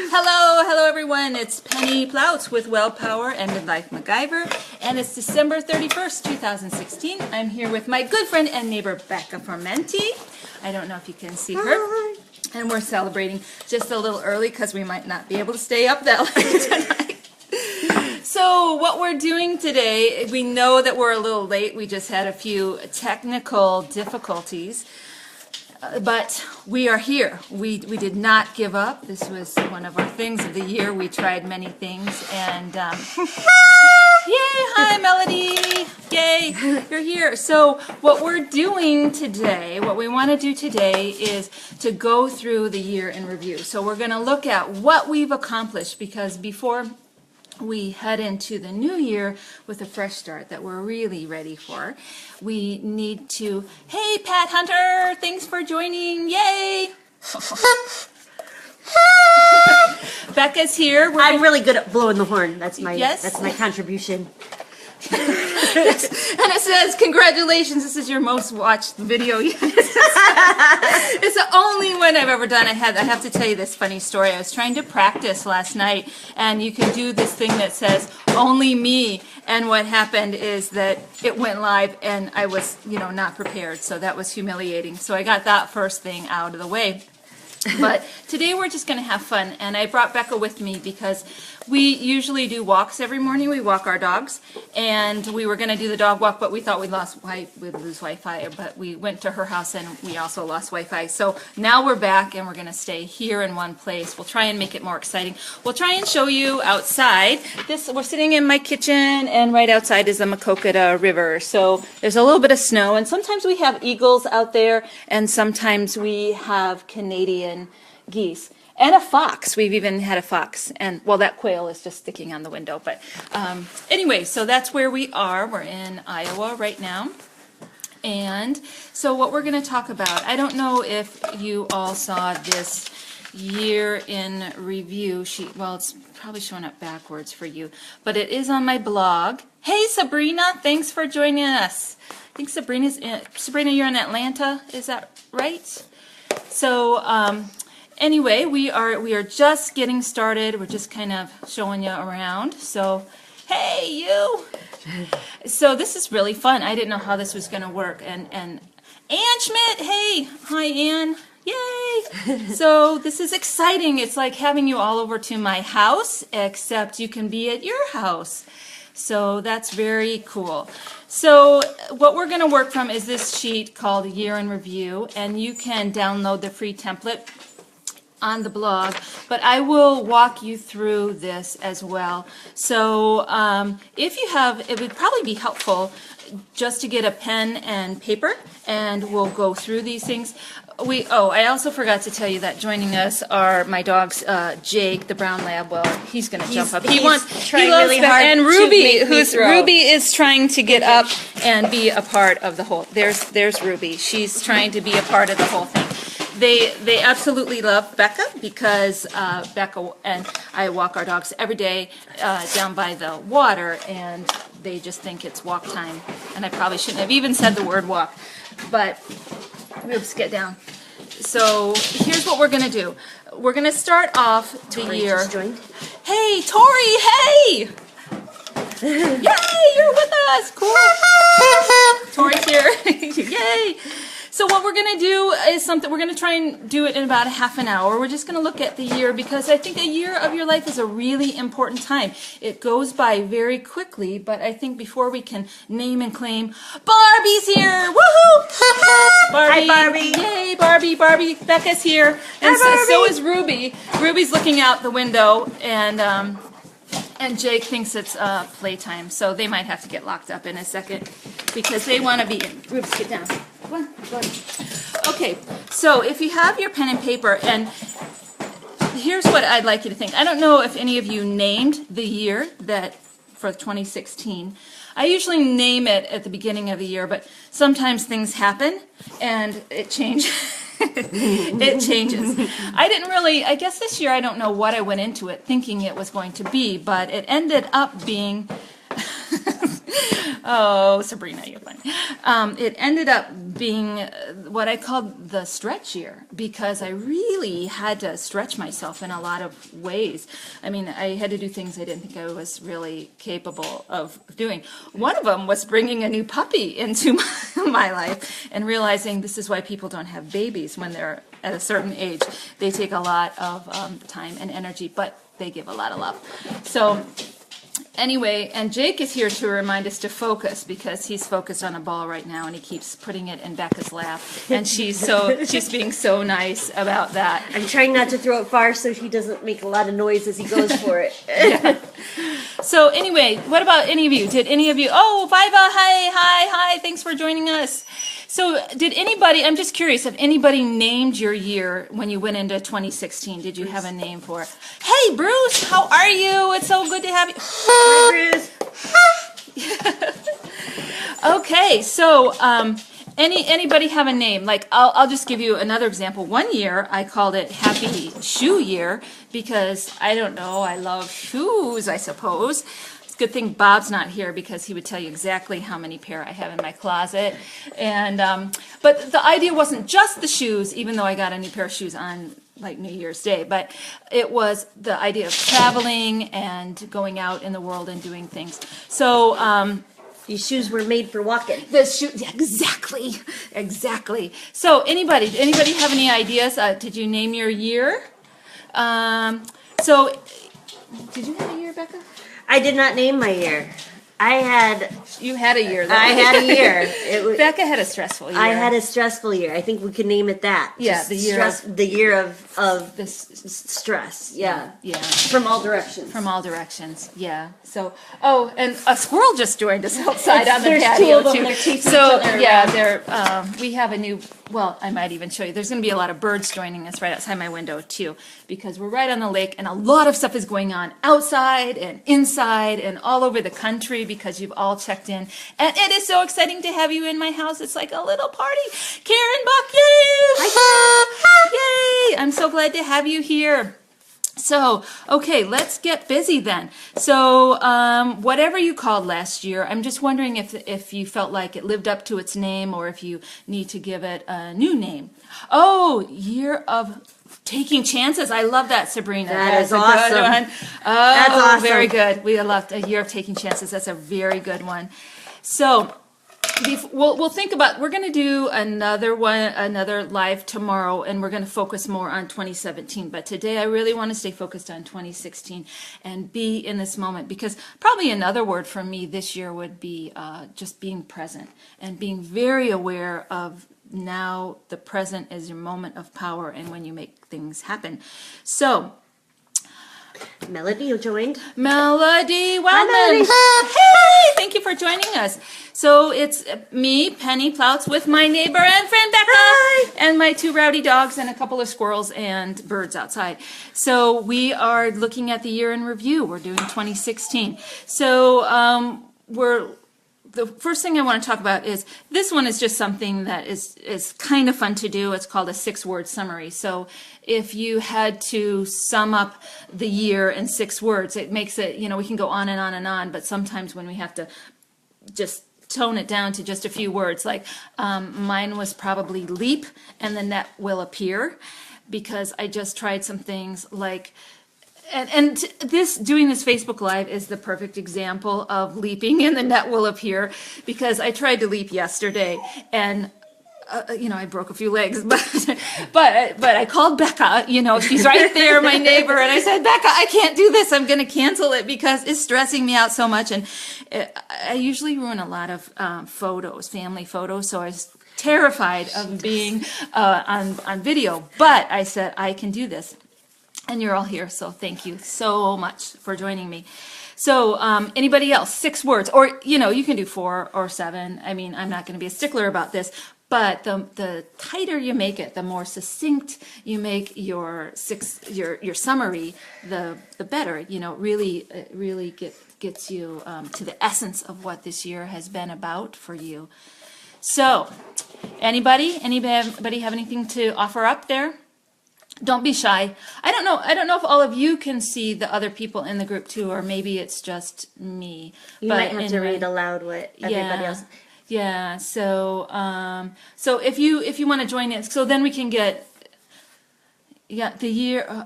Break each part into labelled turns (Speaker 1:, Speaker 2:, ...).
Speaker 1: Hello everyone. It's Penny Plouts with Well Power and Midlife MacGyver, and it's December 31st, 2016. I'm here with my good friend and neighbor Becca Formenti. I don't know if you can see her. And we're celebrating just a little early because we might not be able to stay up that late tonight. So what we're doing today, we know that we're a little late. We just had a few technical difficulties. But we are here. We did not give up. This was one of our things of the year. We tried many things, and yay! Hi, Melody! Yay! You're here. So what we're doing today, what we want to do today, is to go through the year in review. So we're going to look at what we've accomplished, because before we head into the new year with a fresh start that we're really ready for, we need to, hey Pat Hunter, thanks for joining, yay! Becca's here.
Speaker 2: I'm really good at blowing the horn. That's my
Speaker 1: Yes?
Speaker 2: that's my contribution.
Speaker 1: And it says, congratulations, this is your most watched video yet. It's the only one I've ever done. I have to tell you this funny story. I was trying to practice last night, and you can do this thing that says, only me. And what happened is that it went live, and I was, not prepared. So that was humiliating. So I got that first thing out of the way. But today we're just going to have fun, and I brought Becca with me because we usually do walks every morning. We walk our dogs, and we were going to do the dog walk, but we thought we'd lose Wi-Fi, but we went to her house and we also lost Wi-Fi. So now we're back, and we're going to stay here in one place. We'll try and make it more exciting. We'll try and show you outside. We're sitting in my kitchen, and right outside is the Maquoketa River. So there's a little bit of snow, and sometimes we have eagles out there, and sometimes we have Canadian geese and a fox. We've even had a fox, and well, that quail is just sticking on the window. But anyway, so that's where we are. We're in Iowa right now. And so what we're going to talk about, I don't know if you all saw this year in review sheet. Well, it's probably showing up backwards for you, but it is on my blog. Hey Sabrina, thanks for joining us. I think Sabrina, you're in Atlanta, is that right? So anyway, we are just getting started. We're just kind of showing you around. So hey you. So this is really fun. I didn't know how this was going to work. And Ann Schmidt, hey, hi Ann. Yay! So this is exciting. It's like having you all over to my house, except you can be at your house. So that's very cool. So what we're going to work from is this sheet called Year in Review, and you can download the free template on the blog, but I will walk you through this as well. So it would probably be helpful just to get a pen and paper, and we'll go through these things. I also forgot to tell you that joining us are my dogs, Jake, the brown lab. Well, he's going to jump up. He loves
Speaker 2: really hard
Speaker 1: and
Speaker 2: to
Speaker 1: Ruby,
Speaker 2: make me throw.
Speaker 1: Ruby is trying to get up and be a part of the whole. There's Ruby. She's trying to be a part of the whole thing. They absolutely love Becca because Becca and I walk our dogs every day down by the water, and they just think it's walk time. And I probably shouldn't have even said the word walk, but oops, get down. So here's what we're going to do. We're going to start off the year.
Speaker 2: Just joined.
Speaker 1: Hey, Tori, hey! Yay, you're with us. Cool. Tori's here. Yay. So what we're going to do is something, we're going to try and do it in about a half an hour. We're just going to look at the year because I think a year of your life is a really important time. It goes by very quickly, but I think before we can name and claim, Barbie's here! Woohoo! Barbie.
Speaker 2: Hi, Barbie.
Speaker 1: Yay, Barbie. Becca's here. And so is Ruby. Ruby's looking out the window, and Jake thinks it's playtime, so they might have to get locked up in a second because they want to be in. Rubes, get down. Go on. Okay, so if you have your pen and paper, and here's what I'd like you to think. I don't know if any of you named the year for 2016. I usually name it at the beginning of the year, but sometimes things happen and it changes. It changes. I guess this year I don't know what I went into it thinking it was going to be, but it ended up being Oh, Sabrina, you're funny. It ended up being what I called the stretch year because I really had to stretch myself in a lot of ways. I mean, I had to do things I didn't think I was really capable of doing. One of them was bringing a new puppy into my life and realizing this is why people don't have babies when they're at a certain age. They take a lot of time and energy, but they give a lot of love. So anyway, and Jake is here to remind us to focus because he's focused on a ball right now and he keeps putting it in Becca's lap. And she's being so nice about that.
Speaker 2: I'm trying not to throw it far so he doesn't make a lot of noise as he goes for it.
Speaker 1: So anyway, what about any of you? Did any of you, oh, Viva, hi, thanks for joining us. So did anybody, I'm just curious, if anybody named your year when you went into 2016? Did you have a name for it? Hey, Bruce, how are you? It's so good to have you.
Speaker 2: Hi, Bruce.
Speaker 1: Okay, so anybody have a name? Like I'll just give you another example. One year I called it Happy Shoe Year because I don't know, I love shoes, I suppose. It's a good thing Bob's not here because he would tell you exactly how many pair I have in my closet. And but the idea wasn't just the shoes, even though I got a new pair of shoes on like New Year's Day, but it was the idea of traveling and going out in the world and doing things. So
Speaker 2: These shoes were made for walking.
Speaker 1: the shoe, yeah, exactly. So anybody have any ideas? Did you name your year? So did you have a year, Becca?
Speaker 2: I did not name my year.
Speaker 1: You had a year, though.
Speaker 2: I had a year.
Speaker 1: Becca had a stressful year.
Speaker 2: I had a stressful year. I think we could name it that.
Speaker 1: Yeah,
Speaker 2: Just
Speaker 1: the year
Speaker 2: stress,
Speaker 1: of-
Speaker 2: the year of
Speaker 1: this
Speaker 2: stress. Yeah.
Speaker 1: Yeah.
Speaker 2: From all directions.
Speaker 1: From all directions, yeah. So, oh, and a squirrel just joined us outside on the
Speaker 2: There's
Speaker 1: patio
Speaker 2: two of them.
Speaker 1: too.
Speaker 2: They're chasing
Speaker 1: So,
Speaker 2: each other
Speaker 1: yeah,
Speaker 2: around.
Speaker 1: we have a new. Well, I might even show you. There's going to be a lot of birds joining us right outside my window too, because we're right on the lake, and a lot of stuff is going on outside and inside and all over the country because you've all checked in, and it is so exciting to have you in my house. It's like a little party. Karen Buck, yay! I'm so glad to have you here. So, okay, let's get busy then. So, whatever you called last year, I'm just wondering if you felt like it lived up to its name or if you need to give it a new name. Oh, Year of Taking Chances. I love that, Sabrina.
Speaker 2: That is
Speaker 1: That's a
Speaker 2: awesome.
Speaker 1: good one. Oh,
Speaker 2: That's awesome.
Speaker 1: very good. We loved A Year of Taking Chances. That's a very good one. So, we'll think about, we're going to do another live tomorrow, and we're going to focus more on 2017. But today I really want to stay focused on 2016 and be in this moment, because probably another word for me this year would be just being present and being very aware of now the present is your moment of power and when you make things happen. So,
Speaker 2: Melody, you joined.
Speaker 1: Melody Wildman.
Speaker 2: Melody.
Speaker 1: Hey, thank you for joining us. So it's me, Penny Plouts, with my neighbor and friend Becca,
Speaker 2: Hi.
Speaker 1: and my two rowdy dogs and a couple of squirrels and birds outside. So we are looking at the year in review. We're doing 2016. So the first thing I want to talk about is this one is just something that is kind of fun to do. It's called a 6-word summary. So if you had to sum up the year in 6 words, it makes it, we can go on and on and on, but sometimes when we have to just tone it down to just a few words, like mine was probably leap and the net will appear, because I just tried some things like, and doing this Facebook Live is the perfect example of leaping and the net will appear, because I tried to leap yesterday and I broke a few legs, but I called Becca, she's right there, my neighbor, and I said, Becca, I can't do this. I'm going to cancel it because it's stressing me out so much. And I usually ruin a lot of family photos, so I was terrified of being on video, but I said, I can do this. And you're all here, so thank you so much for joining me. So anybody else, 6 words, or you can do 4 or 7. I mean, I'm not going to be a stickler about this, but the tighter you make it, the more succinct you make your summary, the better. Really gets you to the essence of what this year has been about for you. So, anybody have anything to offer up there? Don't be shy. I don't know if all of you can see the other people in the group too, or maybe it's just me.
Speaker 2: You might have to read aloud what everybody else.
Speaker 1: Yeah. So so if you want to join in, so then we can get the year. Oh,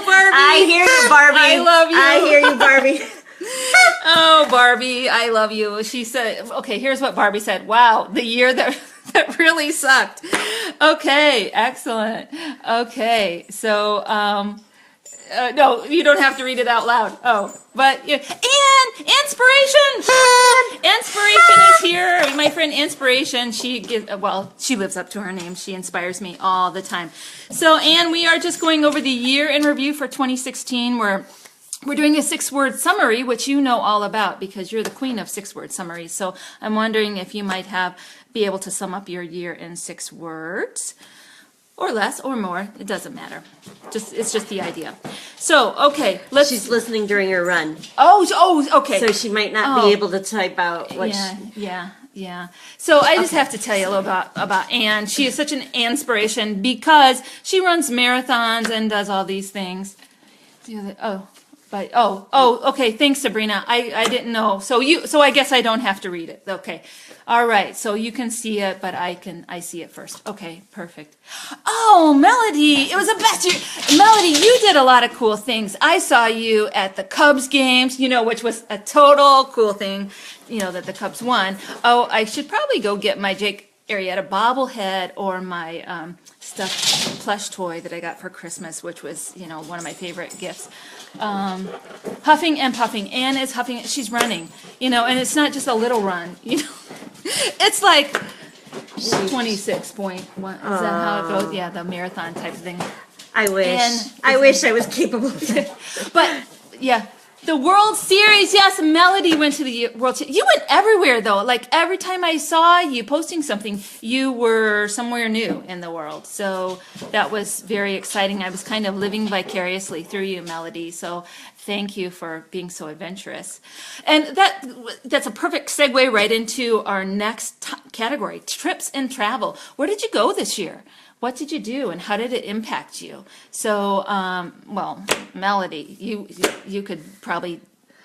Speaker 1: Barbie.
Speaker 2: I hear you, Barbie.
Speaker 1: I love you.
Speaker 2: I hear you, Barbie.
Speaker 1: Oh, Barbie, I love you. She said, okay, here's what Barbie said. Wow, the year that really sucked. Okay, excellent. Okay, so, no, you don't have to read it out loud. Oh, but, yeah. And inspiration! Inspiration is here. My friend Inspiration, she lives up to her name. She inspires me all the time. So, Anne, we are just going over the year in review for 2016. We're doing a 6-word summary, which you know all about because you're the queen of 6-word summaries. So I'm wondering if you might be able to sum up your year in 6 words, or less, or more. It doesn't matter. It's just the idea. So okay,
Speaker 2: She's listening during her run,
Speaker 1: Oh, okay.
Speaker 2: so she might not be able to type out what.
Speaker 1: Yeah. So I just have to tell you a little about Anne. She is such an inspiration because she runs marathons and does all these things. Okay. Thanks, Sabrina. I didn't know. So I guess I don't have to read it. Okay. All right. So you can see it, but I see it first. Okay. Perfect. Oh, Melody, it was the best year. Melody, you did a lot of cool things. I saw you at the Cubs games, which was a total cool thing, that the Cubs won. Oh, I should probably go get my Jake Arrieta bobblehead or my stuffed plush toy that I got for Christmas, which was, one of my favorite gifts. Huffing and puffing. Anne is huffing. She's running, and it's not just a little run, It's like 26.1. Is that how it goes? Yeah, the marathon type of thing.
Speaker 2: I wish I was capable of it.
Speaker 1: But, yeah. The World Series, yes, Melody went to the World Series. You went everywhere, though. Like, every time I saw you posting something, you were somewhere new in the world. So that was very exciting. I was kind of living vicariously through you, Melody. So thank you for being so adventurous. And that's a perfect segue right into our next category, trips and travel. Where did you go this year? What did you do, and how did it impact you? So, Melody, you could probably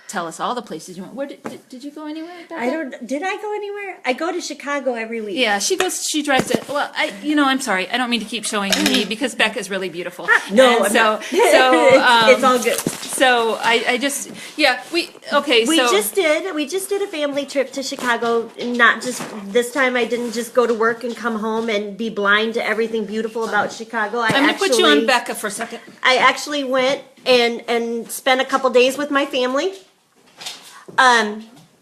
Speaker 1: tell us all the places you went. Where did you go anywhere?
Speaker 2: Did I go anywhere? I go to Chicago every week.
Speaker 1: Yeah, she drives it. Well, I'm sorry. I don't mean to keep showing me because Becca's really beautiful.
Speaker 2: No,
Speaker 1: so
Speaker 2: it's all good.
Speaker 1: So we just
Speaker 2: did a family trip to Chicago. Not just this time. I didn't just go to work and come home and be blind to everything beautiful about Chicago.
Speaker 1: I'm gonna put you on Becca for a second.
Speaker 2: I actually went and spent a couple days with my family.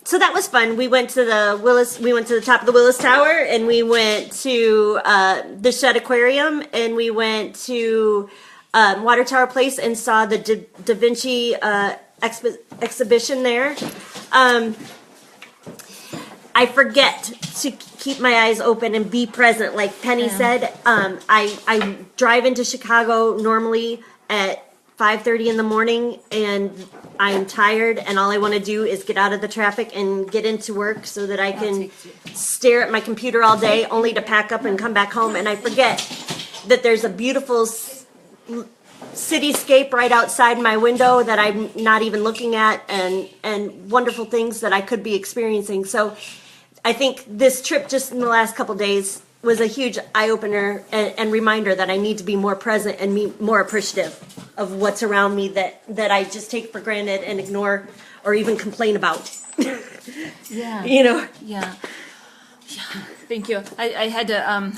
Speaker 2: So that was fun. We went to the top of the Willis Tower, and we went to the Shedd Aquarium, and we went to Water Tower Place and saw the Da Vinci exhibition there. I forget to keep my eyes open and be present, like Penny said. I drive into Chicago normally at 5:30 in the morning, and I'm tired, and all I want to do is get out of the traffic and get into work so that I can stare at my computer all day, only to pack up and come back home. And I forget that there's a beautiful cityscape right outside my window that I'm not even looking at, and wonderful things that I could be experiencing. So I think this trip just in the last couple days was a huge eye-opener and reminder that I need to be more present and be more appreciative of what's around me that I just take for granted and ignore or even complain about.
Speaker 1: Yeah.
Speaker 2: Yeah.
Speaker 1: Thank you. I had to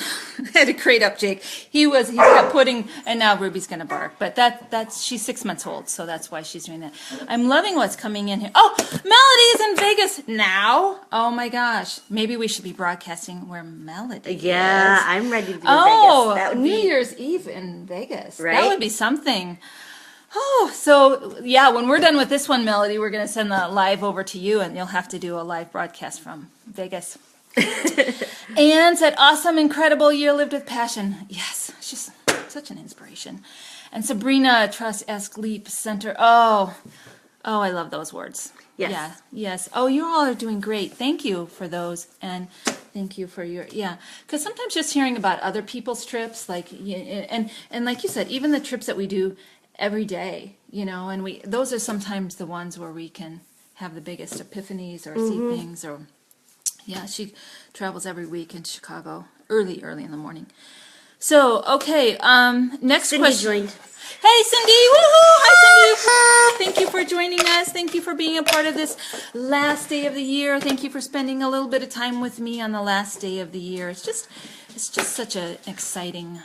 Speaker 1: had to crate up Jake. He kept putting, and now Ruby's gonna bark. But she's 6 months old, so that's why she's doing that. I'm loving what's coming in here. Oh, Melody's in Vegas now. Oh my gosh, maybe we should be broadcasting where Melody
Speaker 2: Yeah,
Speaker 1: is.
Speaker 2: I'm ready to go
Speaker 1: Oh,
Speaker 2: to Vegas. That would
Speaker 1: New
Speaker 2: be
Speaker 1: Year's Eve in Vegas.
Speaker 2: Right?
Speaker 1: That would be something. Oh, so yeah, when we're done with this one, Melody, we're gonna send the live over to you, and you'll have to do a live broadcast from Vegas. Anne said, awesome, incredible year lived with passion. Yes, she's such an inspiration. And Sabrina, Trust, Ask, Leap, Center. Oh, I love those words.
Speaker 2: Yes.
Speaker 1: Yeah, yes. Oh, you all are doing great. Thank you for those. And Thank you for your, yeah, because sometimes just hearing about other people's trips, like, and like you said, even the trips that we do every day, and those are sometimes the ones where we can have the biggest epiphanies or see things, or, yeah, she travels every week in Chicago, early in the morning. So, okay, next
Speaker 2: Cindy
Speaker 1: question.
Speaker 2: joined.
Speaker 1: Hey, Cindy! Woohoo! Hi, Cindy! Thank you for joining us. Thank you for being a part of this last day of the year. Thank you for spending a little bit of time with me on the last day of the year. It's just such an exciting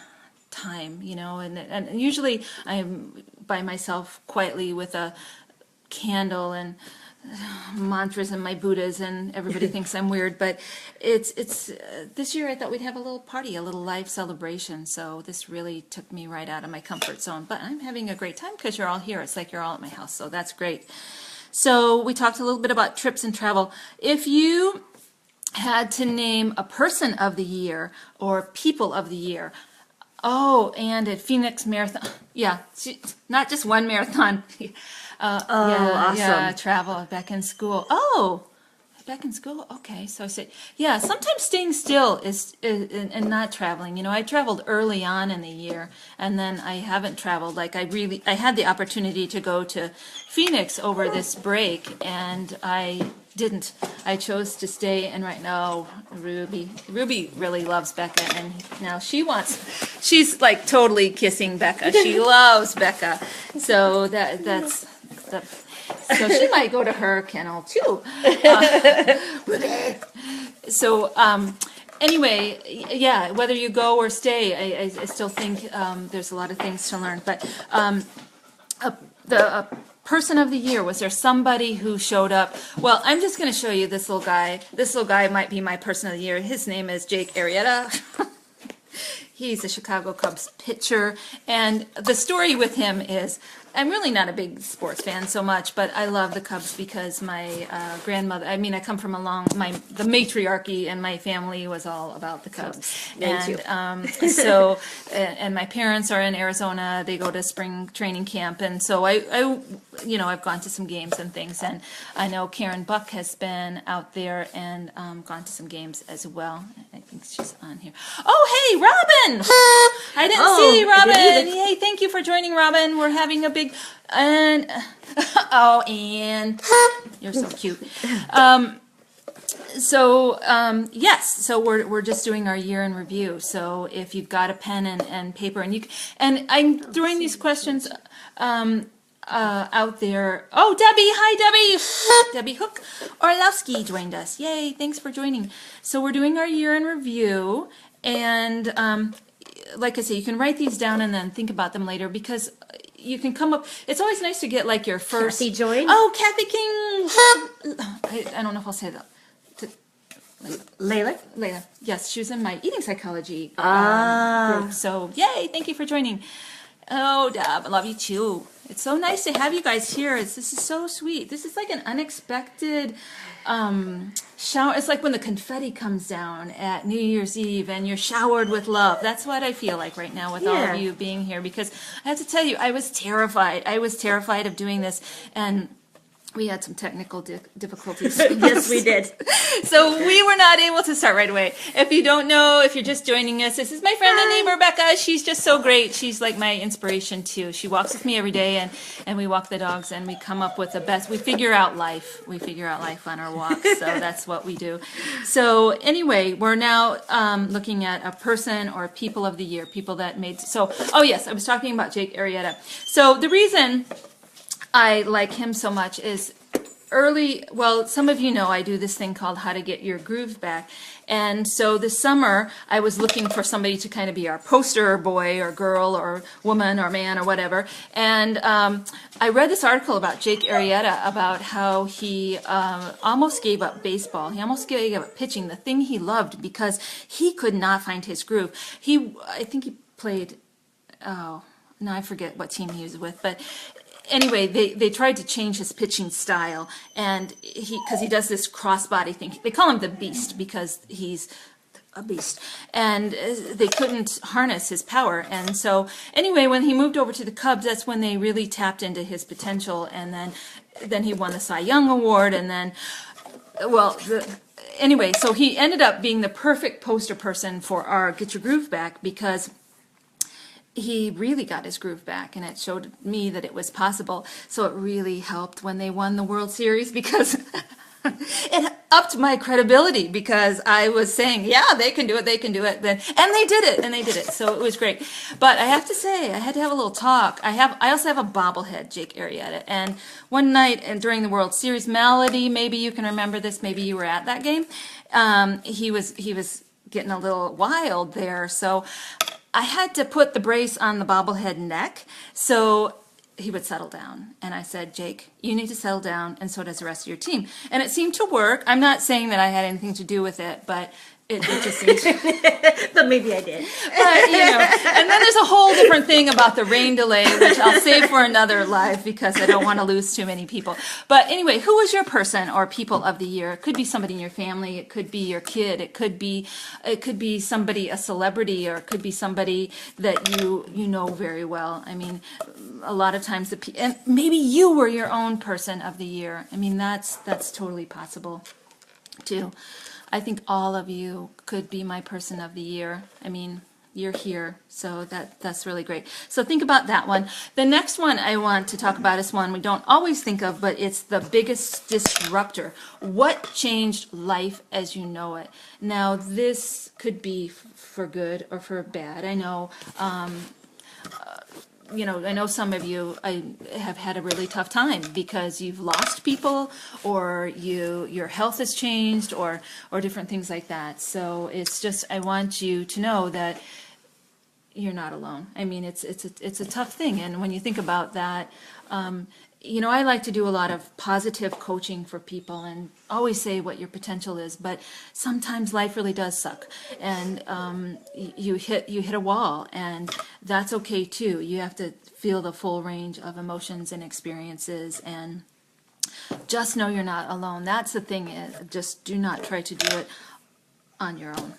Speaker 1: time, and usually I'm by myself quietly with a candle and mantras and my Buddhas, and everybody thinks I'm weird, but it's this year I thought we'd have a little party, a little live celebration, so this really took me right out of my comfort zone, but I'm having a great time because you're all here. It's like you're all at my house, so that's great. So we talked a little bit about trips and travel. If you had to name a person of the year or people of the year, and at Phoenix Marathon, yeah, not just one marathon.
Speaker 2: Awesome.
Speaker 1: Yeah, travel back in school. Back in school. Okay, so I said, yeah. Sometimes staying still is and not traveling. I traveled early on in the year, and then I haven't traveled. Like I had the opportunity to go to Phoenix over this break, and I didn't. I chose to stay, and right now Ruby really loves Becca, and now she's like totally kissing Becca. She loves Becca, so that's. So she might go to her kennel too. So anyway, yeah, whether you go or stay, I still think there's a lot of things to learn. But the person of the year, was there somebody who showed up? Well, I'm just going to show you this little guy. This little guy might be my person of the year. His name is Jake Arrieta. He's a Chicago Cubs pitcher, and the story with him is, I'm really not a big sports fan so much, but I love the Cubs because my grandmother, I come from the matriarchy, and my family was all about the Cubs. So, and my parents are in Arizona. They go to spring training camp, and so I've gone to some games and things, and I know Karen Buck has been out there and gone to some games as well. I think she's on here. Oh, hey, Robin! I didn't see Robin. Hey, thank you for joining, Robin. We're having a big and you're so cute. Yes, so we're just doing our year in review. So if you've got a pen and paper, and I'm throwing these questions out there. Oh, Debbie, hi Debbie. Debbie Hook Orlowski joined us. Yay, thanks for joining. So we're doing our year in review, and like I say, you can write these down and then think about them later, because you can come up. It's always nice to get like your first.
Speaker 2: Kathy joined.
Speaker 1: Oh, Kathy King. I don't know if I'll say that.
Speaker 2: Layla?
Speaker 1: Yes, she was in my eating psychology group. So yay! Thank you for joining. Oh, Deb, I love you too. It's so nice to have you guys here. This is so sweet. This is like an unexpected shower. It's like when the confetti comes down at New Year's Eve and you're showered with love. That's what I feel like right now with all of you being here, because I have to tell you, I was terrified. I was terrified of doing this, and we had some technical difficulties.
Speaker 2: Yes, we did.
Speaker 1: So we were not able to start right away. If you don't know, if you're just joining us, this is my friend and neighbor, Becca. She's just so great. She's like my inspiration too. She walks with me every day, and we walk the dogs, and we come up with the best. We figure out life. We figure out life on our walks. So that's what we do. So anyway, we're now looking at a person or people of the year, people that made. So, oh yes, I was talking about Jake Arrieta. So the reason I like him so much is some of you know I do this thing called How to Get Your Groove Back. And so this summer I was looking for somebody to kind of be our poster boy or girl or woman or man or whatever. And I read this article about Jake Arrieta, about how he almost gave up baseball. He almost gave up pitching, the thing he loved, because he could not find his groove. I think he played, now I forget what team he was with, but anyway, they tried to change his pitching style, and because he does this crossbody thing. They call him the Beast because he's a beast, and they couldn't harness his power. And so anyway, when he moved over to the Cubs, that's when they really tapped into his potential, and then he won the Cy Young Award, and then well, anyway, so he ended up being the perfect poster person for our Get Your Groove Back, because he really got his groove back, and it showed me that it was possible. So it really helped when they won the World Series, because it upped my credibility, because I was saying, yeah, they can do it, they can do it. Then, and they did it. So it was great. But I have to say, I had to have a little talk. I also have a bobblehead, Jake Arrieta. And one night and during the World Series, Melody, maybe you can remember this, maybe you were at that game. He was getting a little wild there. So I had to put the brace on the bobblehead neck so he would settle down. And I said, Jake, you need to settle down, and so does the rest of your team. And it seemed to work. I'm not saying that I had anything to do with it, but it just seemed to.
Speaker 2: But maybe I did.
Speaker 1: But, and then there's a whole different thing about the rain delay, which I'll save for another live, because I don't want to lose too many people. But anyway, who was your person or people of the year? It could be somebody in your family. It could be your kid. It could be somebody, a celebrity, or it could be somebody that you know very well. I mean, a lot of times and maybe you were your own person of the year. I mean, that's totally possible too. I think all of you could be my person of the year. I mean, you're here, so that's really great. So think about that one. The next one I want to talk about is one we don't always think of, but it's the biggest disruptor. What changed life as you know it? Now, this could be for good or for bad. I know I know some of you have had a really tough time because you've lost people, or your health has changed, or different things like that. So it's just, I want you to know that you're not alone. I mean, it's a tough thing, and when you think about that, I like to do a lot of positive coaching for people and always say what your potential is, but sometimes life really does suck, and you hit a wall, and that's okay too. You have to feel the full range of emotions and experiences, and just know you're not alone. That's the thing. Just do not try to do it on your own,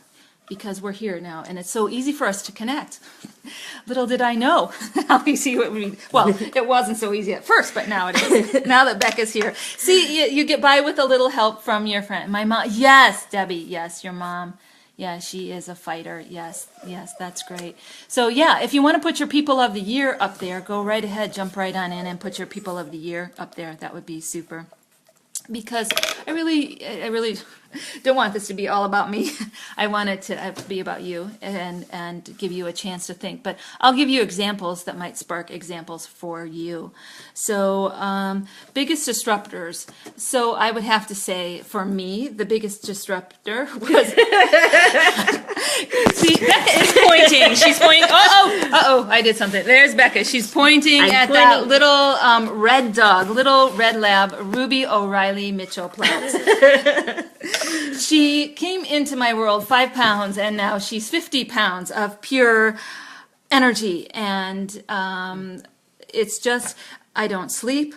Speaker 1: because we're here now, and it's so easy for us to connect. Little did I know how easy it would be. Well, it wasn't so easy at first, but now it is. Now that Becca's here. See, you get by with a little help from your friend. My mom, yes, Debbie, yes, your mom. Yeah, she is a fighter. Yes, that's great. So yeah, if you want to put your people of the year up there, go right ahead, jump right on in and put your people of the year up there. That would be super. Because I really don't want this to be all about me. I want it to be about you and give you a chance to think. But I'll give you examples that might spark examples for you. So biggest disruptors. So I would have to say, for me, the biggest disruptor was... See, Becca is pointing. She's pointing. Uh-oh, I did something. There's Becca. She's pointing at that little red dog, little red lab, Ruby O'Reilly Mitchell Platts. She came into my world 5 pounds, and now she's 50 pounds of pure energy. And it's just, I don't sleep.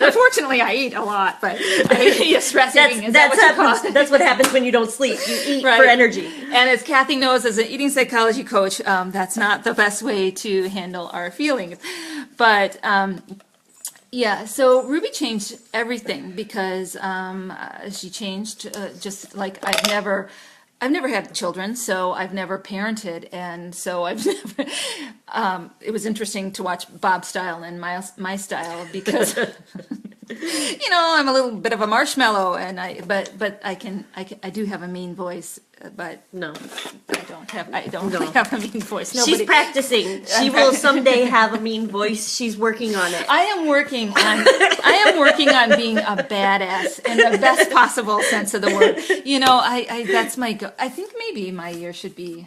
Speaker 1: Unfortunately, I eat a lot, but I eat stress eating.
Speaker 2: That's what happens when you don't sleep. You eat for energy.
Speaker 1: And as Kathy knows, as an eating psychology coach, that's not the best way to handle our feelings. But yeah, so Ruby changed everything, because she changed just like I've never had children, so I've never parented, and so I've never. It was interesting to watch Bob's style and my style, because I'm a little bit of a marshmallow, and I do have a mean voice, but
Speaker 2: no,
Speaker 1: I don't really have a mean voice.
Speaker 2: She's practicing. She will someday have a mean voice. She's working on it.
Speaker 1: I am working on being a badass in the best possible sense of the word. That's my go. I think maybe my year should be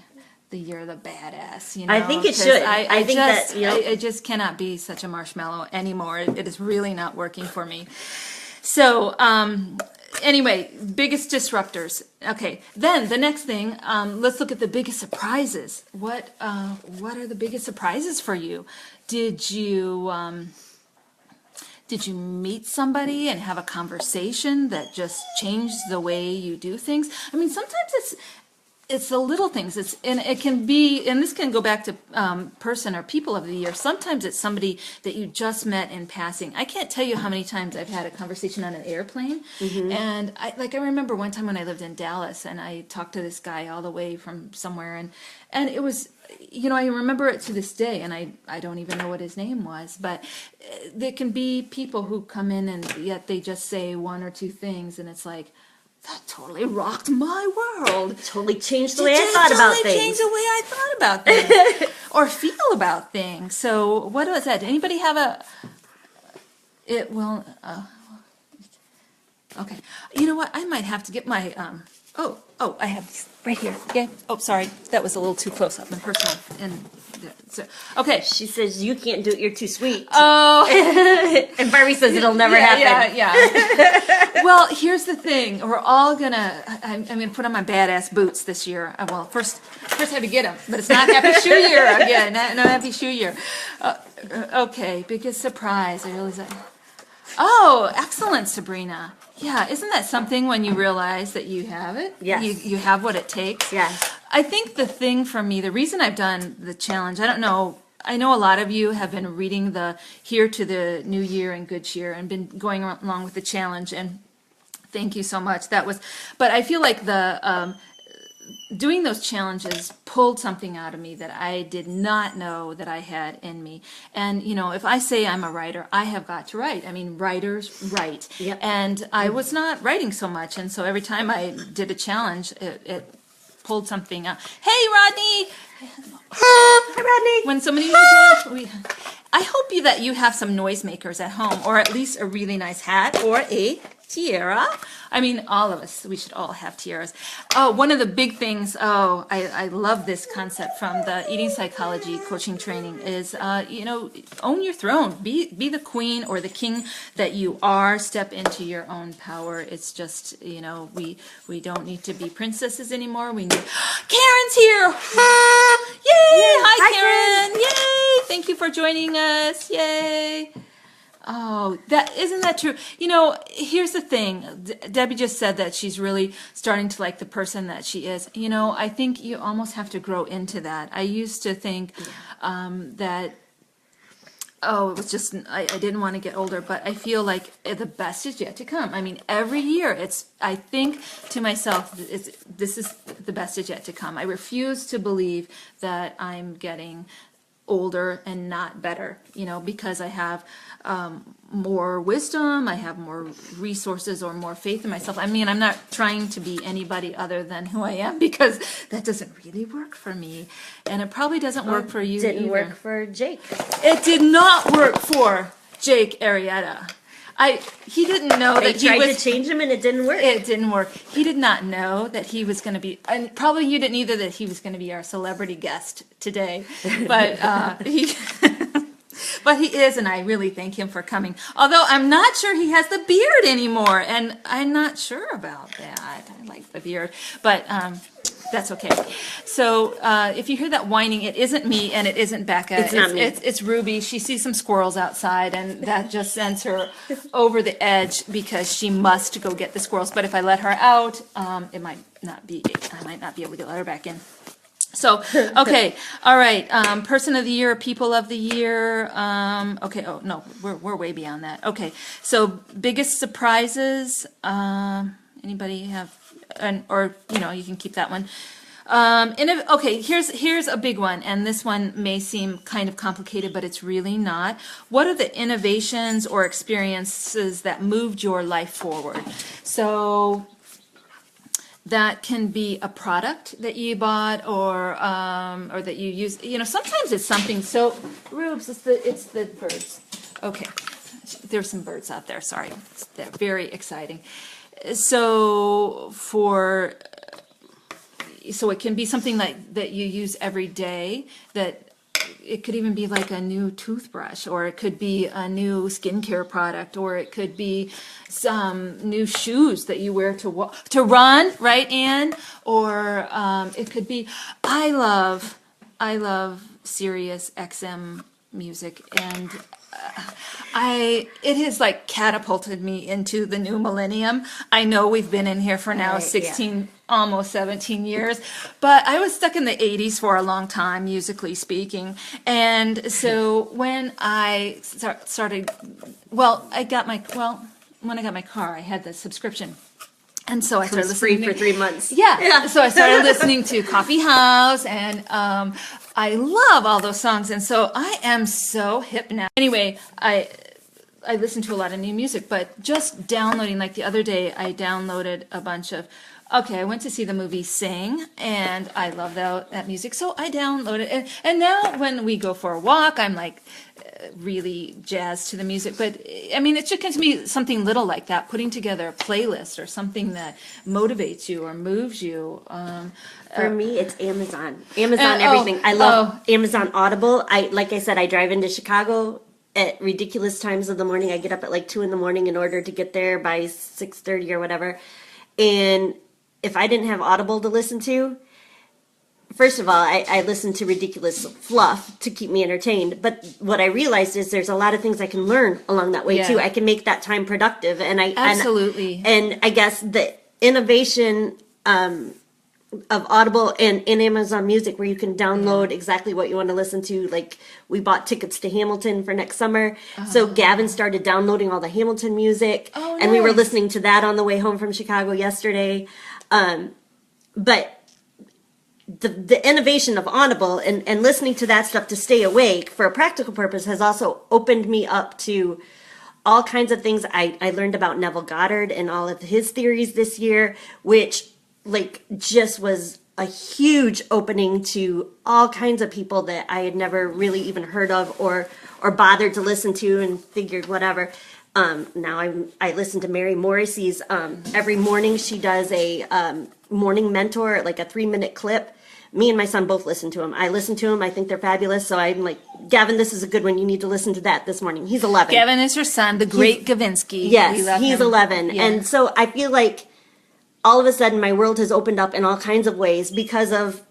Speaker 1: the year of the badass.
Speaker 2: I think it should.
Speaker 1: I just cannot be such a marshmallow anymore. It is really not working for me. So, anyway, biggest disruptors. Okay, then the next thing, let's look at the biggest surprises. What are the biggest surprises for you? Did you meet somebody and have a conversation that just changed the way you do things? I mean, sometimes it's the little things. And it can be, and this can go back to person or people of the year. Sometimes it's somebody that you just met in passing. I can't tell you how many times I've had a conversation on an airplane. And I remember one time when I lived in Dallas, and I talked to this guy all the way from somewhere, and it was, I remember it to this day, and I don't even know what his name was, but there can be people who come in and yet they just say one or two things, and it's like, that totally rocked my world.
Speaker 2: Totally changed the way I thought about things.
Speaker 1: Changed the way I thought about things or feel about things. So what was that? Did anybody have a? It will. Okay. You know what? I might have to get my. I have these right here. Yeah. Oh, sorry. That was a little too close up and personal. And so, okay.
Speaker 2: She says, you can't do it, you're too sweet.
Speaker 1: Oh.
Speaker 2: And Barbie says it'll never happen.
Speaker 1: Yeah. Well, here's the thing. We're all gonna, I'm gonna put on my badass boots this year. Well, first I have to get them, but it's not Happy Shoe Year again. No Happy Shoe Year. Okay, biggest surprise. I realize that. Oh, excellent, Sabrina. Yeah, isn't that something when you realize that you have it?
Speaker 2: Yes.
Speaker 1: You have what it takes?
Speaker 2: Yes.
Speaker 1: I think the thing for me, the reason I've done the challenge, I don't know, I know a lot of you have been reading the Here to the New Year and Good Cheer and been going along with the challenge, and thank you so much. But I feel like the doing those challenges pulled something out of me that I did not know that I had in me. And, if I say I'm a writer, I have got to write. I mean, writers write.
Speaker 2: Yep.
Speaker 1: And I was not writing so much. And so every time I did a challenge, it pulled something out. Hey, Rodney!
Speaker 2: Hi, Rodney!
Speaker 1: When somebody I hope that you have some noisemakers at home, or at least a really nice hat or a tiara. I mean, all of us, we should all have tiaras. Oh, one of the big things, I love this concept from the eating psychology coaching training is, own your throne. Be the queen or the king that you are. Step into your own power. It's just, we don't need to be princesses anymore. We need, Karen's here! Yay! Hi, Karen! Yay! Thank you for joining us. Yay! Oh, isn't that true? Here's the thing. Debbie just said that she's really starting to like the person that she is. I think you almost have to grow into that. I used to think that, it was just, I didn't want to get older, but I feel like the best is yet to come. I mean, every year I think to myself, this is the best is yet to come. I refuse to believe that I'm getting older and not better, because I have more wisdom, I have more resources or more faith in myself. I mean, I'm not trying to be anybody other than who I am, because that doesn't really work for me, and it probably doesn't work for you
Speaker 2: Didn't
Speaker 1: either.
Speaker 2: work for Jake.
Speaker 1: It did not work for Jake Arrieta. He didn't know that he
Speaker 2: tried
Speaker 1: was
Speaker 2: to change him and it didn't work.
Speaker 1: It didn't work. He did not know that he was going to be, and probably you didn't either, that he was going to be our celebrity guest today. But but he is, and I really thank him for coming. Although I'm not sure he has the beard anymore, and I'm not sure about that. I like the beard, but that's okay. So if you hear that whining, it isn't me and it isn't Becca.
Speaker 2: It's not me.
Speaker 1: It's Ruby. She sees some squirrels outside, and that just sends her over the edge because she must go get the squirrels. But if I let her out, I might not be able to let her back in. So, okay, all right. Person of the year, people of the year. Okay. Oh no, we're way beyond that. Okay. So, biggest surprises. Anybody have? Or you can keep that one. Okay, here's a big one, and this one may seem kind of complicated, but it's really not. What are the innovations or experiences that moved your life forward? So that can be a product that you bought or that you use. Sometimes it's something so. Rubes, it's the birds. Okay, there's some birds out there. Sorry, they're very exciting. So it can be something that you use every day. That it could even be like a new toothbrush, or it could be a new skincare product, or it could be some new shoes that you wear to run, right, Anne? Or it could be I love Sirius XM music, and it has like catapulted me into the new millennium. I know we've been in here for now
Speaker 2: Right,
Speaker 1: 16, almost 17 years, but I was stuck in the 80s for a long time, musically speaking. And so when I started, when I got my car, I had the subscription. And so I started
Speaker 2: It was free
Speaker 1: listening
Speaker 2: for 3 months.
Speaker 1: yeah. So I started listening to Coffee House, and I love all those songs. And so I am so hip now. Anyway, I listen to a lot of new music, but just downloading, like the other day, I downloaded a bunch of. Okay, I went to see the movie Sing, and I love that music, so I downloaded it. And now when we go for a walk, I'm like really jazzed to the music. But I mean, it should come to me something little like that, putting together a playlist or something that motivates you or moves you.
Speaker 2: For me, it's Amazon. Amazon
Speaker 1: oh,
Speaker 2: everything. I love Amazon Audible. Like I said, I drive into Chicago at ridiculous times of the morning. I get up at like 2 a.m. in order to get there by 6:30 or whatever. And if I didn't have Audible to listen to, first of all, I listen to ridiculous fluff to keep me entertained. But what I realized is there's a lot of things I can learn along that way
Speaker 1: Yeah.
Speaker 2: too. I can make that time productive, and
Speaker 1: Absolutely.
Speaker 2: And I guess the innovation of Audible and in Amazon Music, where you can download exactly what you want to listen to. Like, we bought tickets to Hamilton for next summer, so Gavin started downloading all the Hamilton music,
Speaker 1: Oh,
Speaker 2: and we were
Speaker 1: nice.
Speaker 2: listening to that on the way home from Chicago yesterday. But the innovation of Audible and listening to that stuff to stay awake for a practical purpose has also opened me up to all kinds of things. I learned about Neville Goddard and all of his theories this year, which like just was a huge opening to all kinds of people that I had never really even heard of or bothered to listen to, and figured whatever. Now I listen to Mary Morrissey's every morning. She does a morning mentor, like a 3-minute clip. Me and my son both listen to him. I listen to him. I think they're fabulous. So I'm like, Gavin, this is a good one. You need to listen to that this morning. He's 11.
Speaker 1: Gavin is your son, the great Gavinsky. We
Speaker 2: Yes,
Speaker 1: love
Speaker 2: he's
Speaker 1: him.
Speaker 2: 11.
Speaker 1: Yeah.
Speaker 2: And so I feel like all of a sudden my world has opened up in all kinds of ways because of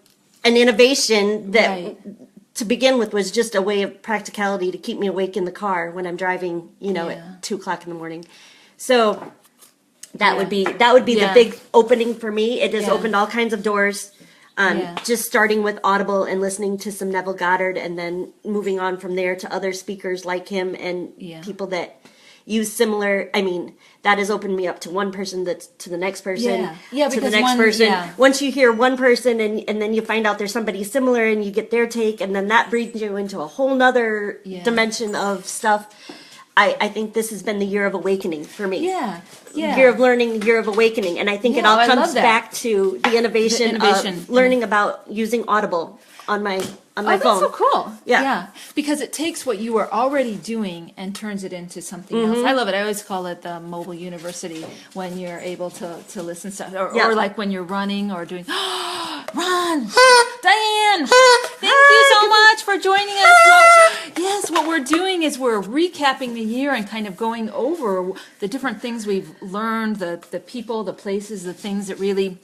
Speaker 2: an innovation that
Speaker 1: Right.
Speaker 2: to begin with was just a way of practicality to keep me awake in the car when I'm driving,
Speaker 1: Yeah.
Speaker 2: at 2 o'clock in the morning. So that
Speaker 1: Yeah.
Speaker 2: would be
Speaker 1: Yeah.
Speaker 2: the big opening for me. It has
Speaker 1: Yeah.
Speaker 2: opened all kinds of doors.
Speaker 1: Yeah.
Speaker 2: Just starting with Audible and listening to some Neville Goddard, and then moving on from there to other speakers like him and
Speaker 1: Yeah.
Speaker 2: people that use similar. I mean, that has opened me up to one person, that's to the next person,
Speaker 1: Yeah. Yeah,
Speaker 2: to the
Speaker 1: because
Speaker 2: next
Speaker 1: one-
Speaker 2: person.
Speaker 1: yeah.
Speaker 2: Once you hear one person and then you find out there's somebody similar and you get their take, and then that breeds you into a whole nother
Speaker 1: Yeah.
Speaker 2: dimension of stuff. I think this has been the year of awakening for me.
Speaker 1: Yeah. Yeah.
Speaker 2: Year of learning, year of awakening. And I think it
Speaker 1: Yeah,
Speaker 2: all
Speaker 1: I love
Speaker 2: comes
Speaker 1: that.
Speaker 2: back to the innovation
Speaker 1: innovation.
Speaker 2: of learning about using Audible on my phone.
Speaker 1: That's so cool.
Speaker 2: Yeah.
Speaker 1: Because it takes what you were already doing and turns it into something
Speaker 2: Mm-hmm.
Speaker 1: else. I love it. I always call it the mobile university when you're able to listen to stuff.
Speaker 2: Yeah.
Speaker 1: Or like when you're running or doing, Ron, Diane, thank you so much for joining us. Yes, what we're doing is we're recapping the year and kind of going over the different things we've learned, the people, the places, the things that really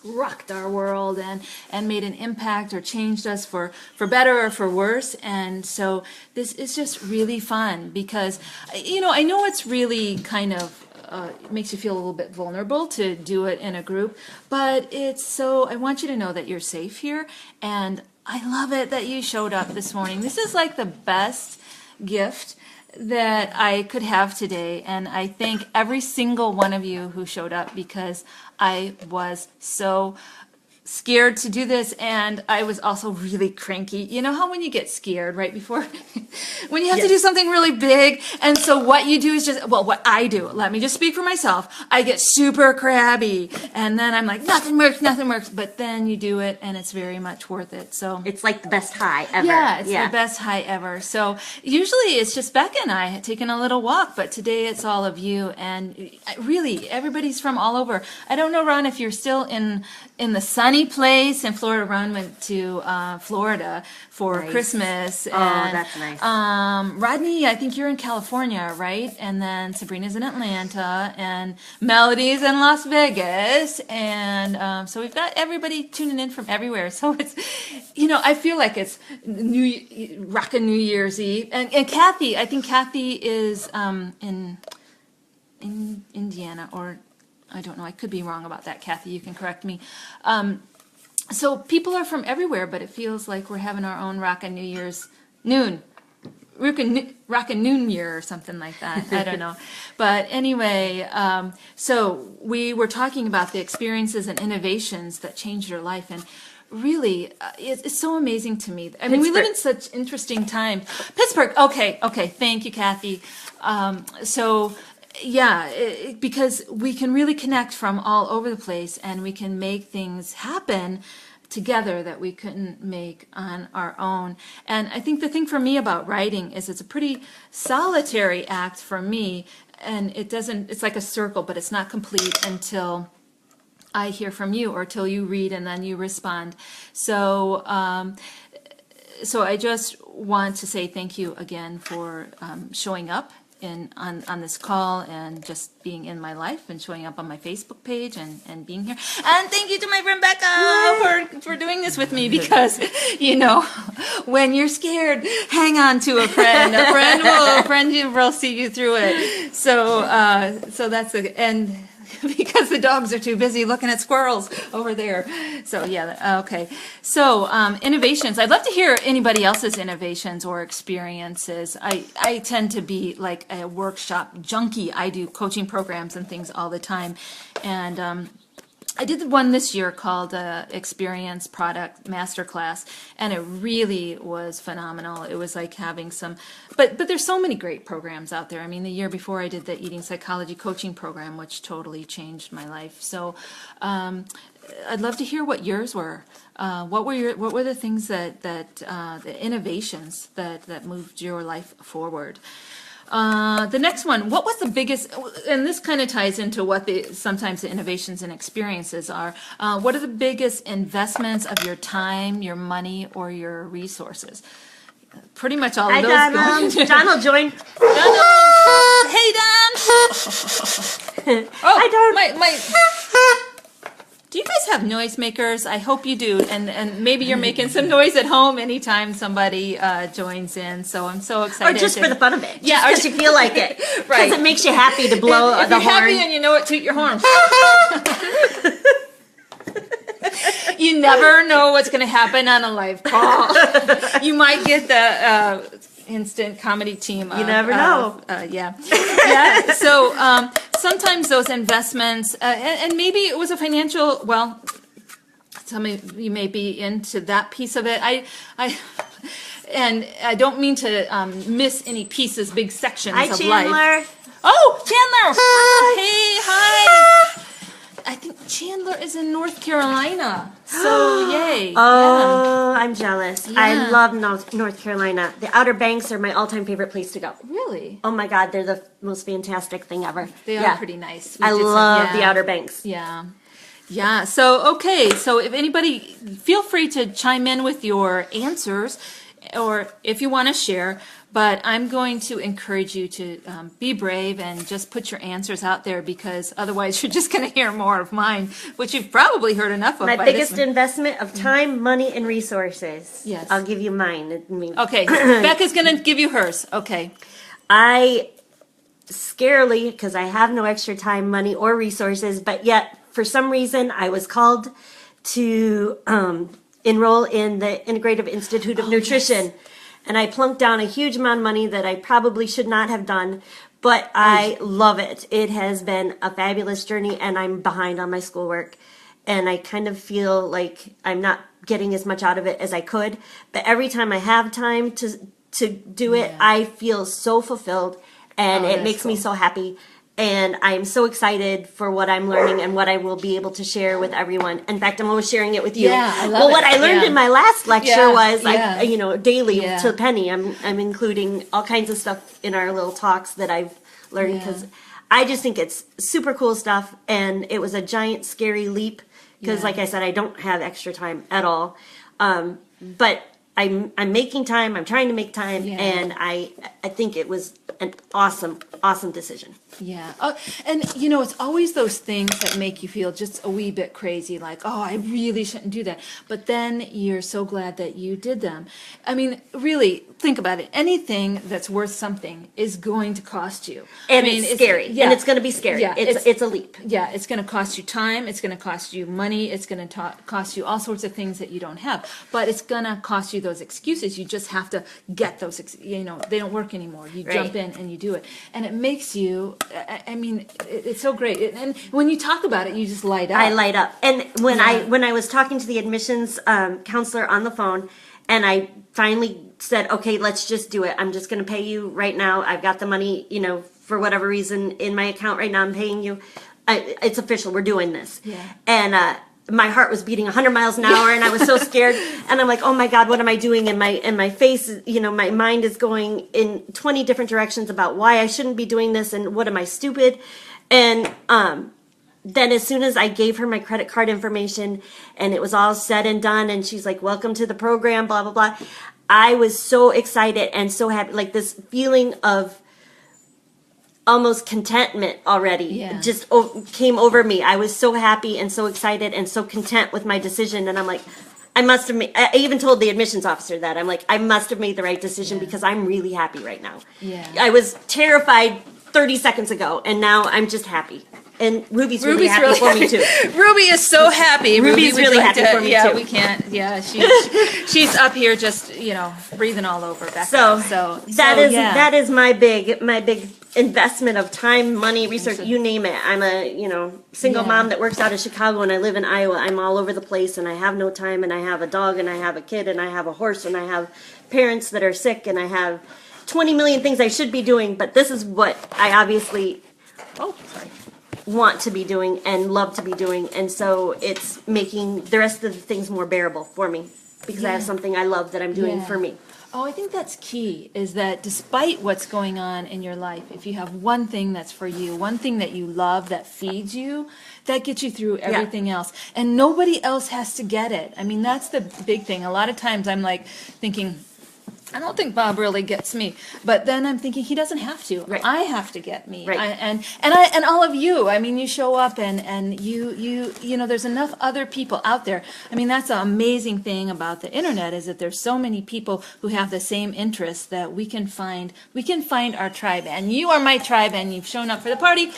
Speaker 1: rocked our world and made an impact or changed us for better or for worse. And so this is just really fun because, I know it's really kind of it makes you feel a little bit vulnerable to do it in a group, but I want you to know that you're safe here. And I love it that you showed up this morning. This is like the best gift that I could have today, and I thank every single one of you who showed up because I was so scared to do this, and I was also really cranky. You know how when you get scared right before, when you have to do something really big, and so what you do is what I do, let me just speak for myself, I get super crabby, and then I'm like, nothing works, but then you do it, and it's very much worth it, so.
Speaker 2: It's like the best high ever.
Speaker 1: Yeah, it's the best high ever. So usually it's just Becca and I taking a little walk, but today it's all of you, and really everybody's from all over. I don't know, Ron, if you're still in in the sunny place in Florida. Ron went to Florida for
Speaker 2: Nice.
Speaker 1: Christmas.
Speaker 2: Oh,
Speaker 1: And,
Speaker 2: that's nice.
Speaker 1: Rodney, I think you're in California, right? And then Sabrina's in Atlanta, and Melody's in Las Vegas. And so we've got everybody tuning in from everywhere. So it's, I feel like it's rockin' New Year's Eve. And Kathy, I think Kathy is in Indiana, or I don't know. I could be wrong about that, Kathy. You can correct me. So people are from everywhere, but it feels like we're having our own Rockin' New Year's Rockin' Noon Year or something like that. I don't know. But anyway, so we were talking about the experiences and innovations that changed your life, and really, it's so amazing to me. I mean, we live in such interesting times. Pittsburgh. Okay. Thank you, Kathy. Because we can really connect from all over the place, and we can make things happen together that we couldn't make on our own. And I think the thing for me about writing is it's a pretty solitary act for me, and it's like a circle, but it's not complete until I hear from you, or till you read and then you respond. So I just want to say thank you again for showing up on this call, and just being in my life, and showing up on my Facebook page, and being here. And thank you to my friend Becca for doing this with me, because when you're scared, hang on to a friend. A friend will see you through it. So that's and because the dogs are too busy looking at squirrels over there. So yeah, okay. So innovations. I'd love to hear anybody else's innovations or experiences. I tend to be like a workshop junkie. I do coaching programs and things all the time. And I did one this year called Experience Product Masterclass, and it really was phenomenal. It was like having but there's so many great programs out there. I mean, the year before I did the Eating Psychology coaching program, which totally changed my life. So I'd love to hear what yours were. What were the things the innovations that moved your life forward? The next one, what was the biggest, and this kind of ties into what sometimes the innovations and experiences are, what are the biggest investments of your time, your money, or your resources? Pretty much all of those.
Speaker 2: Don will join.
Speaker 1: Hey, Don!
Speaker 2: Hi, Don.
Speaker 1: Do you guys have noisemakers? I hope you do, and maybe you're making some noise at home anytime somebody joins in. So I'm so excited.
Speaker 2: Or just for the fun of it.
Speaker 1: Yeah,
Speaker 2: because you feel like it.
Speaker 1: Right.
Speaker 2: Because it makes you happy to blow
Speaker 1: if
Speaker 2: the
Speaker 1: you're
Speaker 2: horn.
Speaker 1: happy and you know it, toot your horn. You never know what's going to happen on a live call. You might get the instant comedy team.
Speaker 2: You never know.
Speaker 1: Yeah. So sometimes those investments, and maybe it was a financial. Well, some of you may be into that piece of it. And I don't mean to miss any pieces, big sections
Speaker 2: Hi,
Speaker 1: of
Speaker 2: Chandler.
Speaker 1: life. Oh, Chandler! Hey, hi. I think Chandler is in North Carolina. So yay!
Speaker 2: Oh, I'm jealous.
Speaker 1: Yeah.
Speaker 2: I love North Carolina. The Outer Banks are my all-time favorite place to go.
Speaker 1: Really?
Speaker 2: Oh my God, they're the most fantastic thing ever.
Speaker 1: They are pretty nice.
Speaker 2: I love the Outer Banks.
Speaker 1: Yeah. So okay. So if anybody, feel free to chime in with your answers, or if you want to share. But I'm going to encourage you to be brave and just put your answers out there, because otherwise you're just going to hear more of mine, which you've probably heard enough of.
Speaker 2: My biggest investment of time, money, and resources.
Speaker 1: Yes.
Speaker 2: I'll give you mine.
Speaker 1: Okay. Becca's going to give you hers. Okay.
Speaker 2: I scarily, because I have no extra time, money, or resources, but yet for some reason I was called to enroll in the Integrative Institute of Nutrition. Yes. And I plunked down a huge amount of money that I probably should not have done, but I love it. It has been a fabulous journey, and I'm behind on my schoolwork. And I kind of feel like I'm not getting as much out of it as I could. But every time I have time to do it, I feel so fulfilled, and it makes me so happy. And I'm so excited for what I'm learning and what I will be able to share with everyone. In fact, I'm always sharing it with you.
Speaker 1: Yeah, I love
Speaker 2: what I learned in my last lecture was, daily
Speaker 1: Yeah.
Speaker 2: to Penny. I'm including all kinds of stuff in our little talks that I've learned, because I just think it's super cool stuff. And it was a giant, scary leap because
Speaker 1: Yeah.
Speaker 2: like I said, I don't have extra time at all. But I'm making time. I'm trying to make time,
Speaker 1: Yeah.
Speaker 2: and I think it was an awesome decision.
Speaker 1: Yeah. And you know, it's always those things that make you feel just a wee bit crazy, like, oh, I really shouldn't do that. But then you're so glad that you did them. I mean, really, think about it. Anything that's worth something is going to cost you.
Speaker 2: And
Speaker 1: I mean,
Speaker 2: it's scary.
Speaker 1: yeah.
Speaker 2: And it's going to be scary.
Speaker 1: Yeah,
Speaker 2: It's a leap.
Speaker 1: Yeah, it's going to cost you time. It's going to cost you money. It's going to cost you all sorts of things that you don't have. But it's going to cost you those excuses. You just have to get those, you know, they don't work anymore. You jump in and you do it. And it makes you, I mean, it's so great. And when you talk about it, you just light up.
Speaker 2: I light up. And when
Speaker 1: Yeah.
Speaker 2: when I was talking to the admissions counselor on the phone, and I finally said, okay, let's just do it. I'm just going to pay you right now. I've got the money, you know, for whatever reason in my account right now. I'm paying you. It's official. We're doing this.
Speaker 1: Yeah.
Speaker 2: And my heart was beating 100 miles an hour, and I was so scared. And I'm like, oh my God, what am I doing? And my face, you know, my mind is going in 20 different directions about why I shouldn't be doing this, and what am I, stupid? And then as soon as I gave her my credit card information and it was all said and done, and she's like, welcome to the program, blah, blah, blah. I was so excited and so happy, like this feeling of almost contentment already
Speaker 1: Yeah.
Speaker 2: just came over me. I was so happy and so excited and so content with my decision. And I'm like, I must have made, I even told the admissions officer that. I'm like, I must have made the right decision because I'm really happy right now.
Speaker 1: Yeah.
Speaker 2: I was terrified 30 seconds ago, and now I'm just happy. And Ruby's really happy for me too.
Speaker 1: Ruby is so happy.
Speaker 2: Ruby's
Speaker 1: would
Speaker 2: really
Speaker 1: like
Speaker 2: happy for me,
Speaker 1: yeah,
Speaker 2: too.
Speaker 1: we can't. Yeah, she's up here just, you know, breathing all over Becca.
Speaker 2: So that is my big investment of time, money, research, you name it. I'm a, you know, single
Speaker 1: Yeah.
Speaker 2: mom that works out of Chicago, and I live in Iowa. I'm all over the place, and I have no time, and I have a dog, and I have a kid, and I have a horse, and I have parents that are sick, and I have 20 million things I should be doing, but this is what I obviously want to be doing and love to be doing, and so it's making the rest of the things more bearable for me because I have
Speaker 1: Yeah.
Speaker 2: something I love that I'm doing
Speaker 1: Yeah.
Speaker 2: for me.
Speaker 1: Oh, I think that's key, is that despite what's going on in your life, if you have one thing that's for you, one thing that you love that feeds you, that gets you through everything else. And nobody else has to get it. I mean, that's the big thing. A lot of times I'm like thinking, I don't think Bob really gets me, but then I'm thinking he doesn't have to.
Speaker 2: Right.
Speaker 1: I have to get me.
Speaker 2: Right.
Speaker 1: And all of you. I mean, you show up and you know, there's enough other people out there. I mean, that's the amazing thing about the internet, is that there's so many people who have the same interests that we can find our tribe. And you are my tribe, and you've shown up for the party.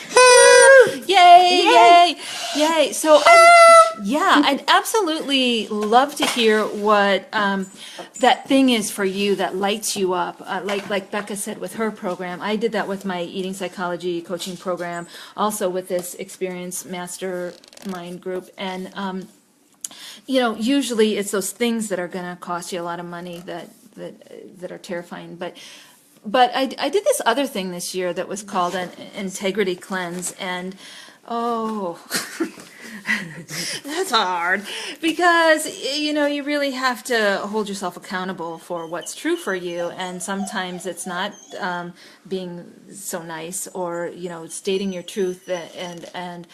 Speaker 1: Yay! Yay! So I'd absolutely love to hear what that thing is for you that lights you up. Like Becca said with her program, I did that with my eating psychology coaching program, also with this Experience Mastermind group. And you know, usually it's those things that are going to cost you a lot of money that are terrifying. But I did this other thing this year that was called an integrity cleanse, and that's hard, because you know, you really have to hold yourself accountable for what's true for you, and sometimes it's not being so nice, or you know, stating your truth, and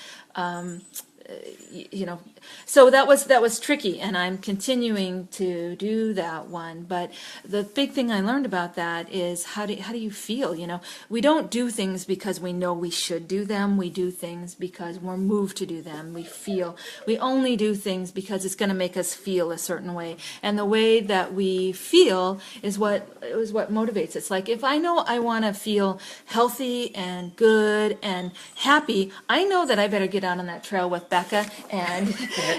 Speaker 1: you know, so that was tricky, and I'm continuing to do that one. But the big thing I learned about that is how do you feel? You know, we don't do things because we know we should do them. We do things because we're moved to do them. We only do things because it's going to make us feel a certain way, and the way that we feel is what motivates us. Like, if I know I want to feel healthy and good and happy, I know that I better get out on that trail with Becca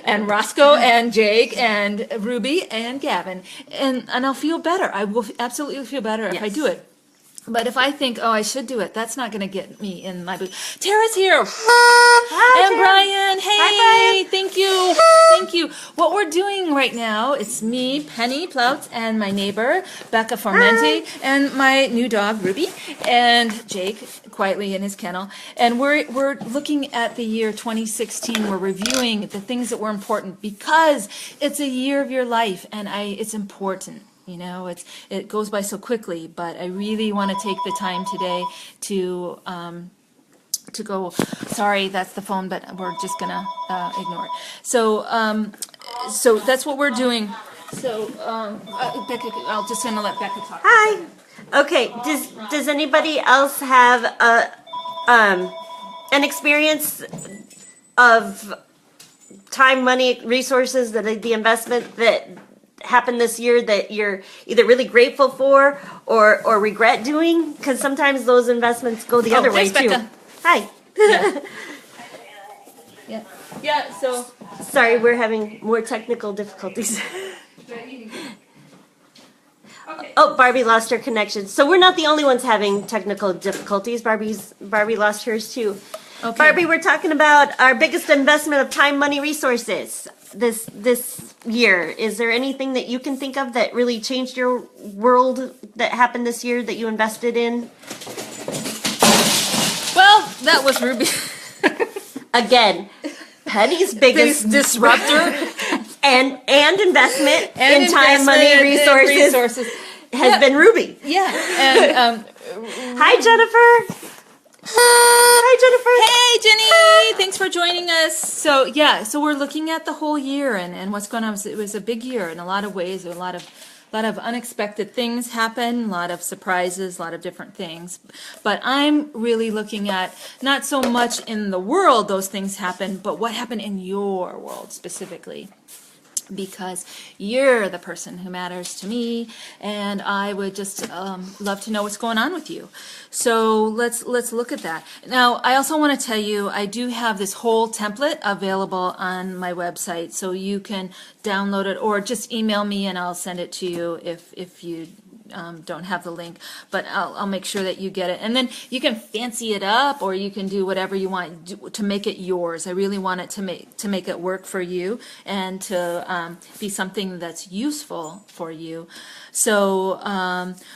Speaker 1: and Roscoe and Jake and Ruby and Gavin, and I'll feel better. I will absolutely feel better if I do it. But if I think, oh, I should do it, that's not going to get me in my boots. Tara's here.
Speaker 2: Hi,
Speaker 1: And
Speaker 2: Tara.
Speaker 1: Brian. Hey,
Speaker 2: Hi, Brian.
Speaker 1: thank you. Thank you. What we're doing right now, it's me, Penny Ploutz, and my neighbor, Becca Formenti, and my new dog, Ruby, and Jake, quietly in his kennel. And we're looking at the year 2016. We're reviewing the things that were important, because it's a year of your life, and it's important. You know, it goes by so quickly, but I really want to take the time today to to go. Sorry, that's the phone, but we're just gonna ignore it. So that's what we're doing. So Becca, I'll just gonna let Becca talk.
Speaker 2: Hi. Okay. Does anybody else have an experience of time, money, resources, that the investment that happened this year that you're either really grateful for or regret doing? Because sometimes those investments go the other way
Speaker 1: thanks,
Speaker 2: too.
Speaker 1: Becca.
Speaker 2: Hi.
Speaker 1: Yeah. Yeah. So.
Speaker 2: Sorry, we're having more technical difficulties.
Speaker 1: Okay.
Speaker 2: Oh, Barbie lost her connection. So we're not the only ones having technical difficulties. Barbie lost hers too.
Speaker 1: Okay.
Speaker 2: Barbie, we're talking about our biggest investment of time, money, resources this year. Is there anything that you can think of that really changed your world that happened this year that you invested in?
Speaker 1: Well, that was Ruby.
Speaker 2: Again, Penny's biggest
Speaker 1: disruptor
Speaker 2: and investment
Speaker 1: and
Speaker 2: in time, money,
Speaker 1: investment and
Speaker 2: resources has been Ruby.
Speaker 1: Yeah. And
Speaker 2: Hi, Jennifer. Hi,
Speaker 1: hey, Jenny. Thanks for joining us. So we're looking at the whole year and what's going on. It was a big year in a lot of ways. A lot of unexpected things happen, a lot of surprises, a lot of different things. But I'm really looking at not so much in the world those things happen, but what happened in your world specifically. Because you're the person who matters to me, and I would just love to know what's going on with you. So let's look at that. Now, I also want to tell you, I do have this whole template available on my website, so you can download it or just email me and I'll send it to you if you don't have the link, but I'll make sure that you get it. And then you can fancy it up, or you can do whatever you want to make it yours. I really want it to make it work for you and to be something that's useful for you. So,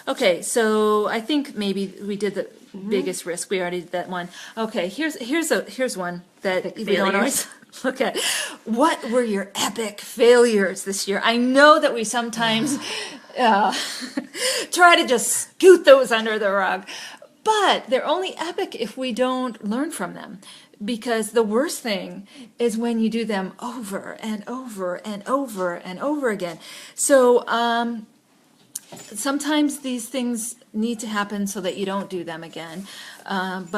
Speaker 1: okay, so I think maybe we did the biggest risk. We already did that one. Okay, here's one that we don't always look at. What were your epic failures this year? I know that we sometimes try to just scoot those under the rug, but they're only epic if we don't learn from them. Because the worst thing is when you do them over and over and over and over again. So sometimes these things need to happen so that you don't do them again. And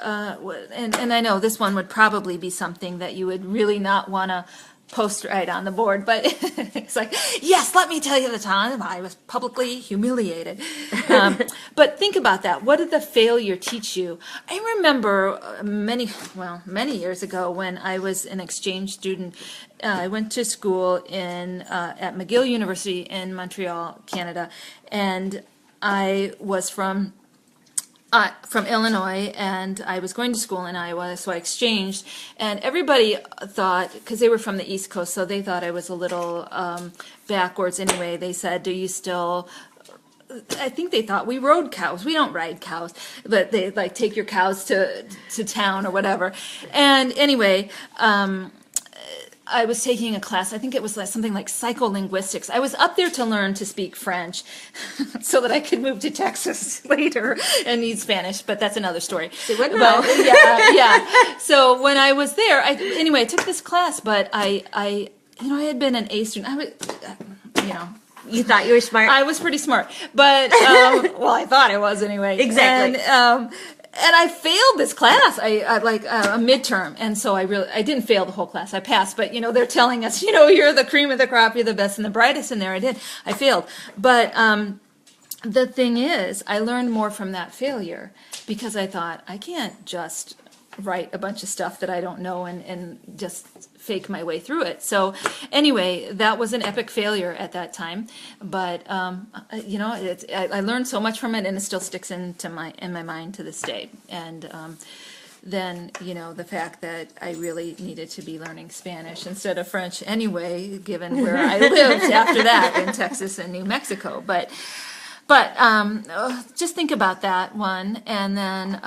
Speaker 1: I know this one would probably be something that you would really not want to post right on the board, but it's like, yes, let me tell you the time I was publicly humiliated. But think about that. What did the failure teach you? I remember many years ago when I was an exchange student. I went to school at McGill University in Montreal, Canada, and I was from Illinois, and I was going to school in Iowa, so I exchanged, and everybody thought, because they were from the East Coast, so they thought I was a little backwards anyway. They said, do you still... I think they thought we rode cows. We don't ride cows, but they like take your cows to town or whatever. And anyway, I was taking a class, I think it was something like psycholinguistics. I was up there to learn to speak French so that I could move to Texas later and need Spanish, but that's another story. Well, yeah. So when I was there, I took this class, but I had been an A student.
Speaker 2: You thought you were smart?
Speaker 1: I was pretty smart, but, well, I thought I was anyway.
Speaker 2: Exactly.
Speaker 1: And I failed this class. I like a midterm, and so I didn't fail the whole class. I passed, but they're telling us, you're the cream of the crop, you're the best and the brightest. And there I failed. But the thing is, I learned more from that failure because I thought I can't just write a bunch of stuff that I don't know and just fake my way through it. So anyway, that was an epic failure at that time, but I learned so much from it, and it still sticks in my mind to this day. And then the fact that I really needed to be learning Spanish instead of French anyway, given where I lived after that in Texas and New Mexico. But just think about that one, and then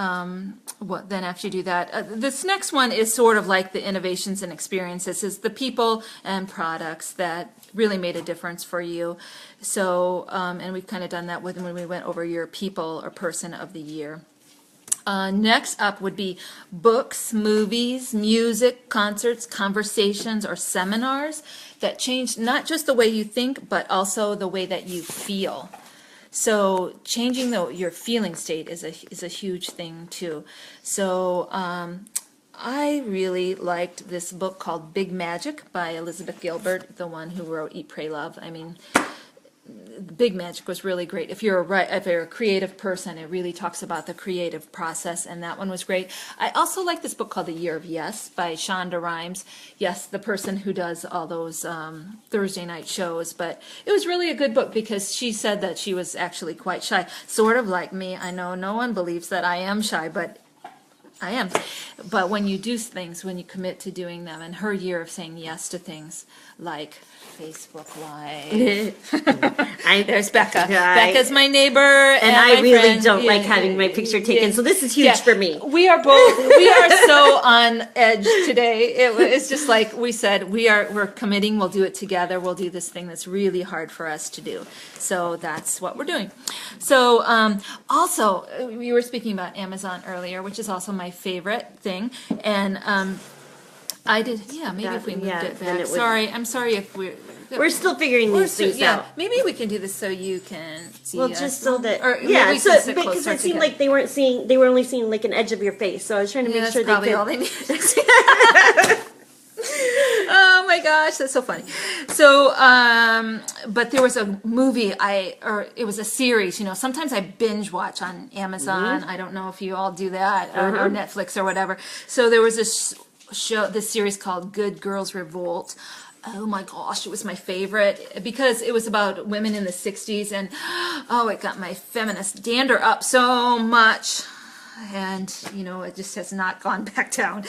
Speaker 1: then after you do that, this next one is sort of like the innovations and experiences, is the people and products that really made a difference for you. So, and we've kind of done that when we went over your people or person of the year. Next up would be books, movies, music, concerts, conversations, or seminars that change not just the way you think, but also the way that you feel. So changing your feeling state is a huge thing too. So I really liked this book called Big Magic by Elizabeth Gilbert, the one who wrote Eat, Pray, Love. I mean, Big Magic was really great. If you're a creative person, it really talks about the creative process, and that one was great. I also like this book called The Year of Yes by Shonda Rhimes. Yes, the person who does all those Thursday night shows, but it was really a good book because she said that she was actually quite shy, sort of like me. I know no one believes that I am shy, but I am. But when you do things, when you commit to doing them, and her year of saying yes to things like Facebook Live. There's Becca. Becca's my neighbor. And
Speaker 2: I
Speaker 1: my
Speaker 2: really
Speaker 1: friend.
Speaker 2: don't like having my picture taken, so this is huge for me.
Speaker 1: We are so on edge today. It's just like we said, we're committing, we'll do it together, we'll do this thing that's really hard for us to do. So that's what we're doing. So also, we were speaking about Amazon earlier, which is also my favorite thing. And I did, maybe if we moved it back. I'm sorry if
Speaker 2: we're still figuring these things out.
Speaker 1: Maybe we can do this so you can see us.
Speaker 2: Just so that,
Speaker 1: because
Speaker 2: it seemed like they were only seeing like an edge of your face, so I was trying to make sure they could.
Speaker 1: All they need. Oh my gosh, that's so funny. So, but there was a movie it was a series, sometimes I binge watch on Amazon. I don't know if you all do that or Netflix or whatever. So there was this series called Good Girls Revolt. Oh my gosh, it was my favorite because it was about women in the 60s, and it got my feminist dander up so much. And, it just has not gone back down.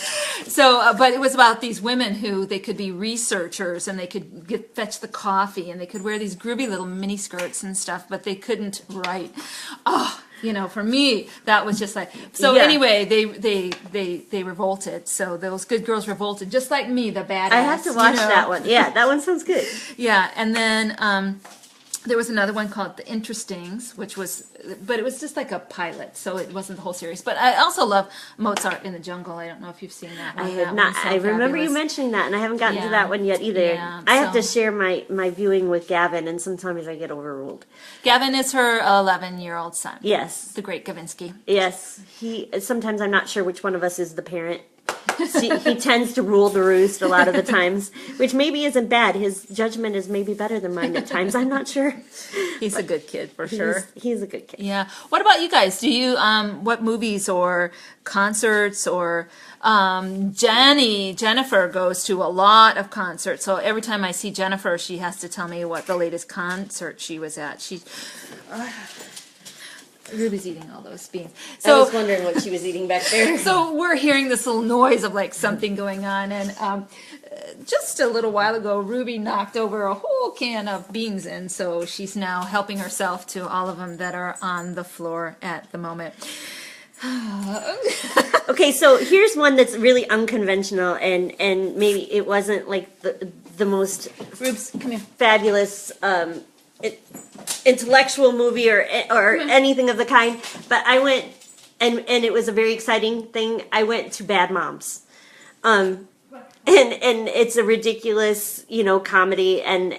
Speaker 1: So, but it was about these women who they could be researchers, and they could fetch the coffee, and they could wear these groovy little mini skirts and stuff, but they couldn't write. For me, that was just like, anyway, they revolted. So those good girls revolted, just like me, the badass.
Speaker 2: I have to watch that one. Yeah, that one sounds good.
Speaker 1: Yeah, and then, there was another one called The Interestings, but it was just like a pilot, so it wasn't the whole series. But I also love Mozart in the Jungle. I don't know if you've seen that one.
Speaker 2: I have not. I remember you mentioning that, and I haven't gotten to that one yet either.
Speaker 1: Yeah,
Speaker 2: I have to share my viewing with Gavin, and sometimes I get overruled.
Speaker 1: Gavin is her 11-year-old son.
Speaker 2: Yes.
Speaker 1: The great Gavinsky.
Speaker 2: Yes. Sometimes I'm not sure which one of us is the parent. He tends to rule the roost a lot of the times, which maybe isn't bad. His judgment is maybe better than mine at times. I'm not sure.
Speaker 1: He's a good kid for sure.
Speaker 2: He's a good kid.
Speaker 1: Yeah. What about you guys? Do you what movies or concerts or Jennifer goes to a lot of concerts. So every time I see Jennifer, she has to tell me what the latest concert she was at. Ruby's eating all those beans. So,
Speaker 2: I was wondering what she was eating back there.
Speaker 1: So we're hearing this little noise of like something going on, and just a little while ago, Ruby knocked over a whole can of beans, and so she's now helping herself to all of them that are on the floor at the moment.
Speaker 2: Okay, so here's one that's really unconventional, and maybe it wasn't like the most
Speaker 1: Rubes, come here.
Speaker 2: fabulous intellectual movie or anything of the kind, but I went and it was a very exciting thing. I went to Bad Moms, and it's a ridiculous comedy, and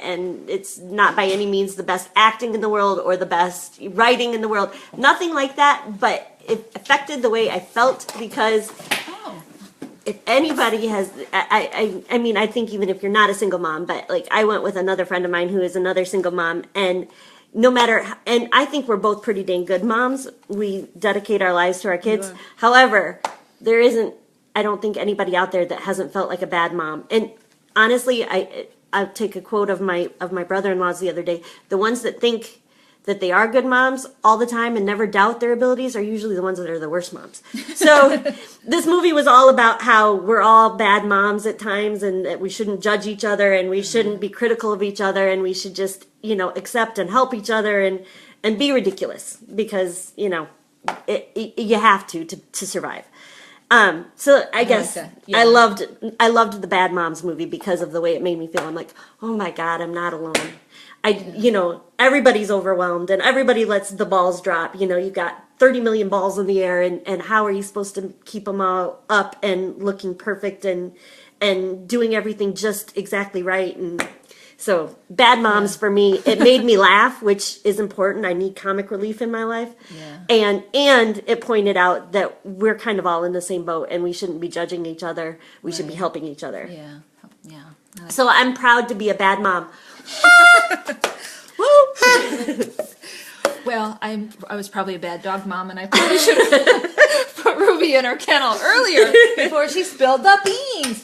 Speaker 2: it's not by any means the best acting in the world or the best writing in the world, nothing like that, but it affected the way I felt because if anybody has, I mean, I think even if you're not a single mom, but like I went with another friend of mine who is another single mom, and no matter, and I think we're both pretty dang good moms. We dedicate our lives to our kids.
Speaker 1: Yeah.
Speaker 2: However, there isn't, I don't think anybody out there that hasn't felt like a bad mom. And honestly, I take a quote of my brother-in-law's the other day. The ones that think that they are good moms all the time and never doubt their abilities are usually the ones that are the worst moms. So this movie was all about how we're all bad moms at times, and that we shouldn't judge each other, and we shouldn't be critical of each other, and we should just, accept and help each other and be ridiculous because, you have to survive. So I guess
Speaker 1: Yeah.
Speaker 2: I loved the Bad Moms movie because of the way it made me feel. I'm like, oh my God, I'm not alone. Everybody's overwhelmed and everybody lets the balls drop. You've got 30 million balls in the air, and how are you supposed to keep them all up and looking perfect and doing everything just exactly right. And so Bad Moms for me, it made me laugh, which is important. I need comic relief in my life.
Speaker 1: Yeah.
Speaker 2: And it pointed out that we're kind of all in the same boat and we shouldn't be judging each other. We should be
Speaker 1: Right.
Speaker 2: helping each other.
Speaker 1: Yeah. Yeah.
Speaker 2: So I'm proud to be a bad mom.
Speaker 1: Well, I was probably a bad dog mom, and I probably should have put Ruby in her kennel earlier before she spilled the beans.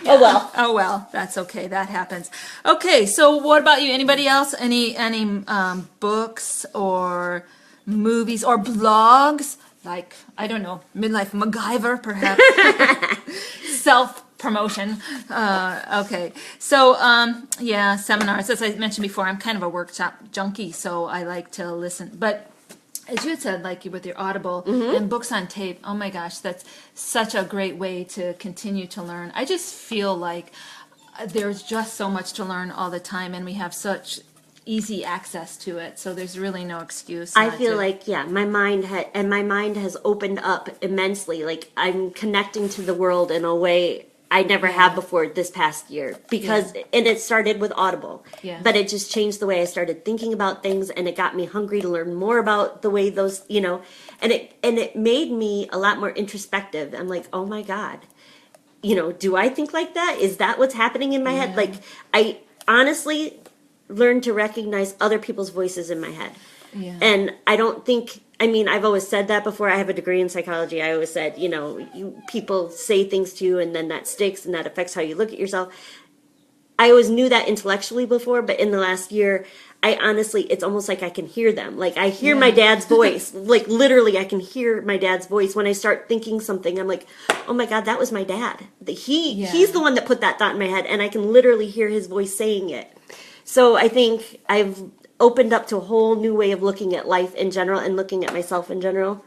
Speaker 2: Oh well.
Speaker 1: Oh well, that's okay. That happens. Okay, so what about you? Anybody else? Any books or movies or blogs? Like, I don't know, Midlife MacGyver, perhaps. Self-promotion. Okay. So, yeah, seminars. As I mentioned before, I'm kind of a workshop junkie, so I like to listen. But as you had said, like with your Audible and books on tape, oh my gosh, that's such a great way to continue to learn. I just feel like there's just so much to learn all the time, and we have such easy access to it, so there's really no excuse.
Speaker 2: I
Speaker 1: not
Speaker 2: feel
Speaker 1: to.
Speaker 2: like, yeah, my mind has opened up immensely. Like I'm connecting to the world in a way I never have before this past year, because and it started with Audible.
Speaker 1: Yeah.
Speaker 2: But it just changed the way I started thinking about things, and it got me hungry to learn more about the way those, and it made me a lot more introspective. I'm like, "Oh my God. Do I think like that? Is that what's happening in my head?" Like I honestly learned to recognize other people's voices in my head.
Speaker 1: Yeah.
Speaker 2: And I don't think, I've always said that before. I have a degree in psychology. I always said, people say things to you and then that sticks and that affects how you look at yourself. I always knew that intellectually before, but in the last year, I honestly, it's almost like I can hear them. Like I hear my dad's voice. Like literally I can hear my dad's voice when I start thinking something. I'm like, oh my God, that was my dad. He's the one that put that thought in my head, and I can literally hear his voice saying it. So I think I've opened up to a whole new way of looking at life in general and looking at myself in general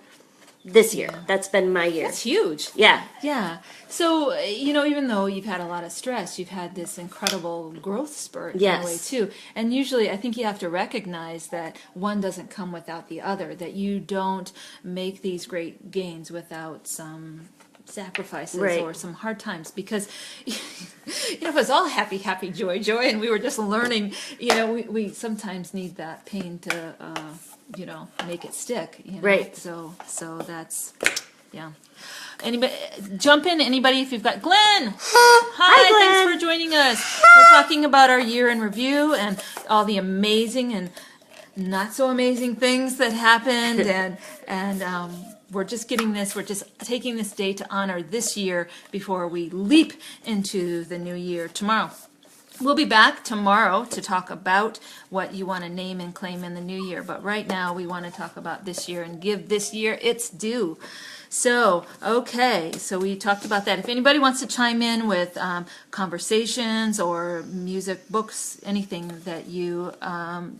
Speaker 2: this year. That's been my year.
Speaker 1: That's huge.
Speaker 2: Yeah.
Speaker 1: Yeah. So, even though you've had a lot of stress, you've had this incredible growth spurt in a way too. And usually I think you have to recognize that one doesn't come without the other, that you don't make these great gains without some sacrifices or some hard times, because if it was all happy joy, and we were just learning, we sometimes need that pain to make it stick,
Speaker 2: Right.
Speaker 1: So that's anybody jump in, anybody, if you've got Glenn. Hi,
Speaker 2: Glenn.
Speaker 1: thanks for joining us. We're talking about our year in review and all the amazing and not so amazing things that happened, and we're just taking this day to honor this year before we leap into the new year tomorrow. We'll be back tomorrow to talk about what you want to name and claim in the new year, but right now we want to talk about this year and give this year its due. So, okay, so we talked about that. If anybody wants to chime in with conversations or music, books, anything that you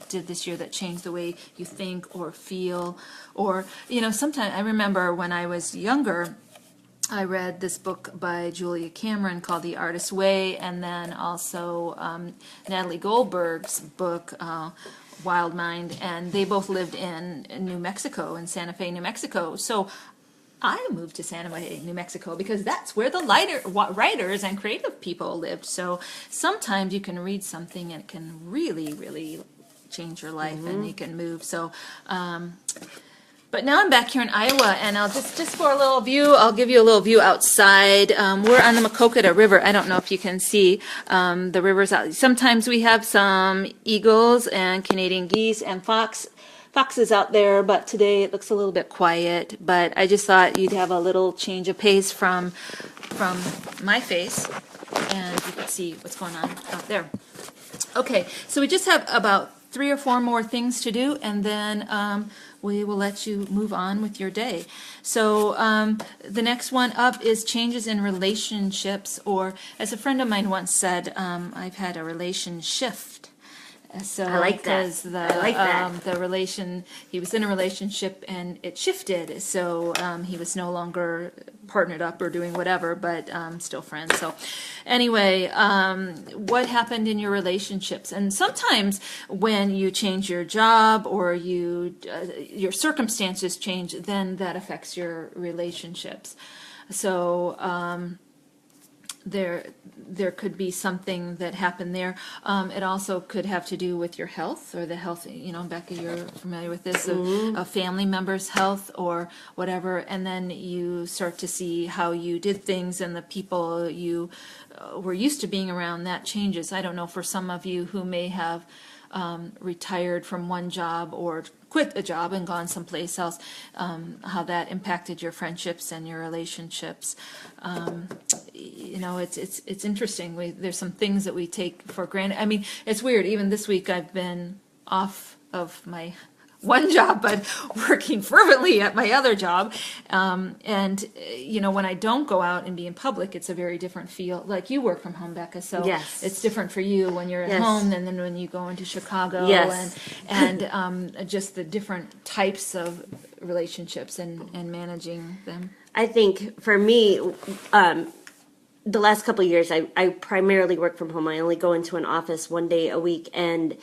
Speaker 1: did this year that changed the way you think or feel, or, sometimes I remember when I was younger, I read this book by Julia Cameron called The Artist's Way, and then also Natalie Goldberg's book, Wild Mind, and they both lived in New Mexico, in Santa Fe, New Mexico. So I moved to Santa Fe, New Mexico, because that's where the writers and creative people lived. So sometimes you can read something and it can really, really change your life, and you can move. So, but now I'm back here in Iowa, and I'll just for a little view, I'll give you a little view outside. We're on the Maquoketa River. I don't know if you can see the river's out. Sometimes we have some eagles and Canadian geese and foxes out there, but today it looks a little bit quiet. But I just thought you'd have a little change of pace from my face, and you could see what's going on out there. Okay, so we just have about 3 or 4 more things to do, and then we will let you move on with your day. So the next one up is changes in relationships, or as a friend of mine once said, I've had a relation shift. So
Speaker 2: I like that.
Speaker 1: because
Speaker 2: I like that.
Speaker 1: the relation, he was in a relationship and it shifted. So he was no longer partnered up or doing whatever, but still friends. So anyway, what happened in your relationships? And sometimes when you change your job or your circumstances change, then that affects your relationships. So there could be something that happened there. It also could have to do with your health or the health, Becca, you're familiar with this, of a family member's health or whatever, and then you start to see how you did things and the people you were used to being around, that changes. I don't know, for some of you who may have retired from one job or quit a job and gone someplace else, how that impacted your friendships and your relationships. It's interesting. There's some things that we take for granted. I mean, it's weird. Even this week, I've been off of my one job, but working fervently at my other job. When I don't go out and be in public, it's a very different feel. Like you work from home, Becca, so
Speaker 2: yes.
Speaker 1: It's different for you when you're at
Speaker 2: yes.
Speaker 1: home than when you go into Chicago.
Speaker 2: Yes.
Speaker 1: and just the different types of relationships and managing them.
Speaker 2: I think for me, the last couple of years, I primarily work from home. I only go into an office one day a week, and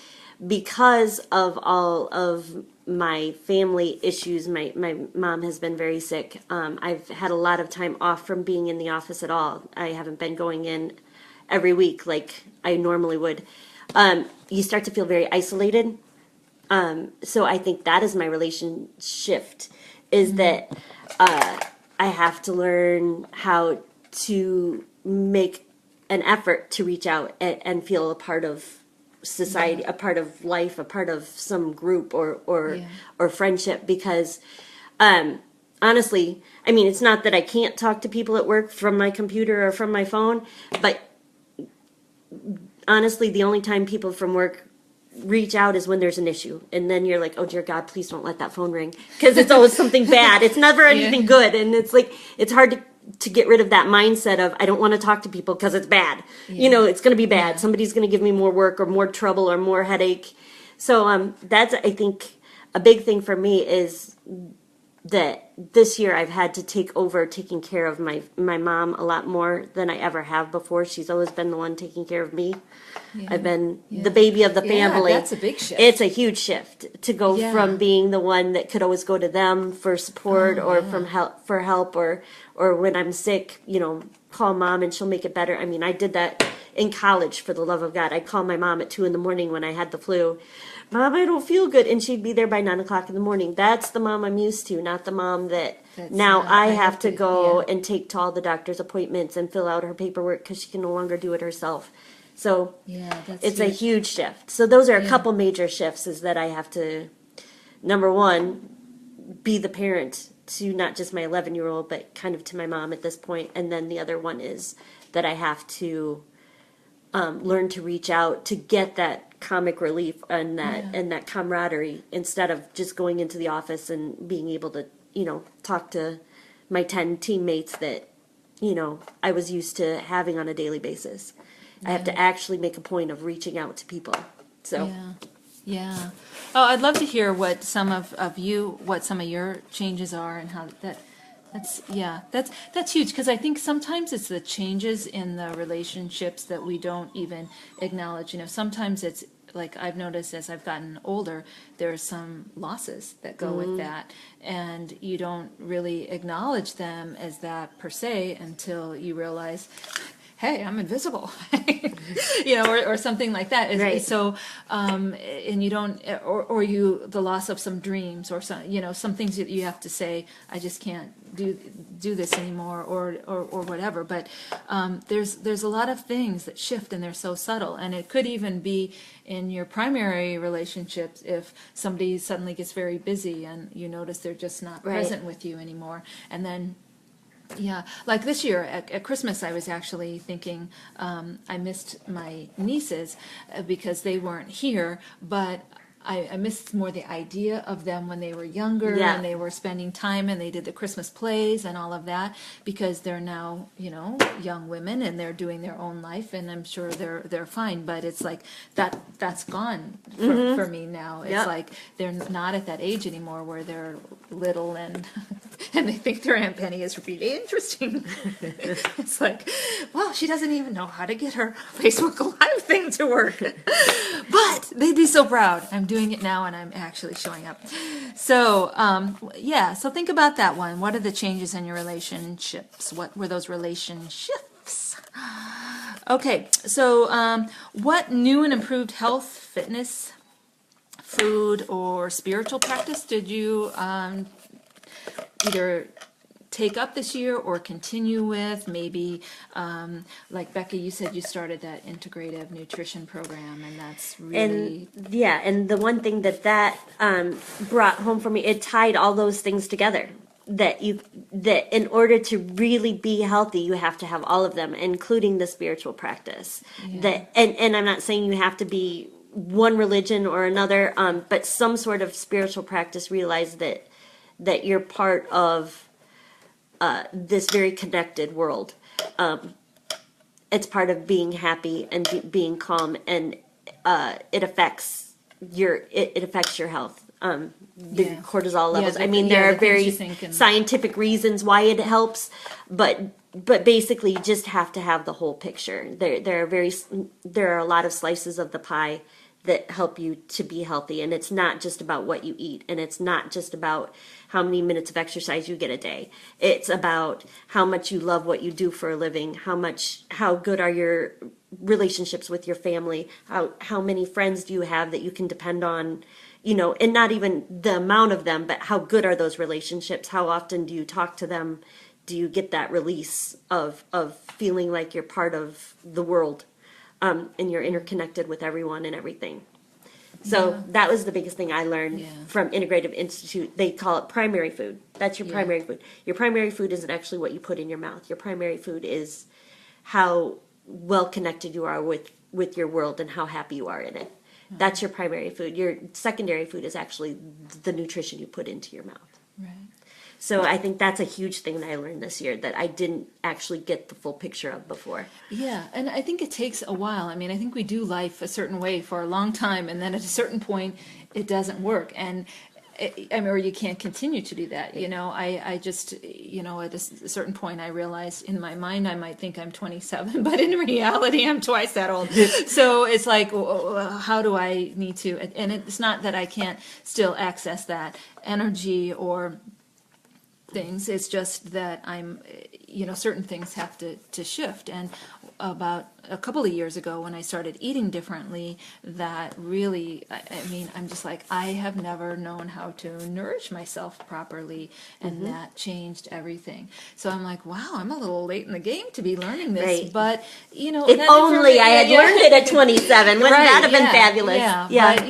Speaker 2: because of all of my family issues, my mom has been very sick. I've had a lot of time off from being in the office at all. I haven't been going in every week like I normally would. You start to feel very isolated. So I think that is my relation shift, is that I have to learn how to make an effort to reach out and feel a part of society, a part of life, a part of some group or friendship, because honestly, I mean, it's not that I can't talk to people at work from my computer or from my phone, but honestly, the only time people from work reach out is when there's an issue, and then you're like, oh dear God, please don't let that phone ring, because it's always something bad. It's never anything good, and it's like, it's hard to get rid of that mindset of I don't want to talk to people because it's bad. It's going to be bad. Somebody's going to give me more work or more trouble or more headache. So that's, I think, a big thing for me, is that this year I've had to take over taking care of my mom a lot more than I ever have before. She's always been the one taking care of me. I've been the baby of the family.
Speaker 1: That's a big shift.
Speaker 2: It's a huge shift to go from being the one that could always go to them for support or for help or when I'm sick, call mom and she'll make it better. I mean, I did that in college, for the love of God. I'd call my mom at 2 a.m. when I had the flu. Mom, I don't feel good. And she'd be there by 9 o'clock in the morning. That's the mom I'm used to, not the mom that I have to go and take to all the doctor's appointments and fill out her paperwork because she can no longer do it herself. So it's a huge shift. So those are a couple major shifts, is that I have to, number one, be the parent to not just my 11-year-old, but kind of to my mom at this point. And then the other one is that I have to learn to reach out to get that comic relief and that camaraderie, instead of just going into the office and being able to, talk to my 10 teammates that, I was used to having on a daily basis. I have to actually make a point of reaching out to people. So.
Speaker 1: Yeah. Oh, I'd love to hear what some of your changes are, and how that's huge, because I think sometimes it's the changes in the relationships that we don't even acknowledge. Sometimes it's like, I've noticed as I've gotten older, there are some losses that go with that, and you don't really acknowledge them as that per se until you realize, hey, I'm invisible, or something like that.
Speaker 2: Right.
Speaker 1: So, and you don't, or the loss of some dreams, or some things that you have to say, I just can't do this anymore, or whatever. But there's a lot of things that shift, and they're so subtle. And it could even be in your primary relationships, if somebody suddenly gets very busy and you notice they're just not present with you anymore, and then. Yeah, like this year at Christmas, I was actually thinking I missed my nieces because they weren't here, but I miss more the idea of them when they were younger
Speaker 2: Yeah.
Speaker 1: and they were spending time and they did the Christmas plays and all of that, because they're now, young women and they're doing their own life, and I'm sure they're fine. But it's like that's gone for me now. It's
Speaker 2: Yep.
Speaker 1: like they're not at that age anymore where they're little and and they think their Aunt Penny is really interesting. It's like, well, she doesn't even know how to get her Facebook Live thing to work. But they'd be so proud. I'm doing it now and I'm actually showing up. So, so think about that one. What are the changes in your relationships? What were those relationships? Okay, so what new and improved health, fitness, food, or spiritual practice did you either take up this year or continue with? Maybe like Becky, you said you started that integrative nutrition program, and that's really
Speaker 2: And the one thing that brought home for me, it tied all those things together. That in order to really be healthy, you have to have all of them, including the spiritual practice. And I'm not saying you have to be one religion or another, but some sort of spiritual practice. Realize that you're part of this very connected world. It's part of being happy and being calm, and it affects your health. The cortisol levels.
Speaker 1: the-
Speaker 2: I mean,
Speaker 1: yeah,
Speaker 2: there are
Speaker 1: the things
Speaker 2: very
Speaker 1: you think and-
Speaker 2: scientific reasons why it helps, but basically, you just have to have the whole picture. There are a lot of slices of the pie that help you to be healthy, and it's not just about what you eat, and it's not just about how many minutes of exercise you get a day. It's about how much you love what you do for a living, how good are your relationships with your family, how many friends do you have that you can depend on, and not even the amount of them, but how good are those relationships? How often do you talk to them? Do you get that release of feeling like you're part of the world, and you're interconnected with everyone and everything? So that was the biggest thing I learned from Integrative Institute. They call it primary food. That's your primary food. Your primary food isn't actually what you put in your mouth. Your primary food is how well connected you are with your world and how happy you are in it. That's your primary food. Your secondary food is actually the nutrition you put into your mouth.
Speaker 1: right.
Speaker 2: So I think that's a huge thing that I learned this year that I didn't actually get the full picture of before.
Speaker 1: Yeah, and I think it takes a while. I mean, I think we do life a certain way for a long time, and then at a certain point, it doesn't work, or you can't continue to do that. I just, at a certain point, I realized in my mind I might think I'm 27, but in reality, I'm twice that old. So it's like, how do I need to? And it's not that I can't still access that energy or things. It's just that I'm, certain things have to shift. And about a couple of years ago when I started eating differently, that really, I'm just like, I have never known how to nourish myself properly, and that changed everything. So I'm like, wow, I'm a little late in the game to be learning this,
Speaker 2: Right.
Speaker 1: but,
Speaker 2: If only I had learned it at 27, wouldn't that have been fabulous?
Speaker 1: Yeah. But,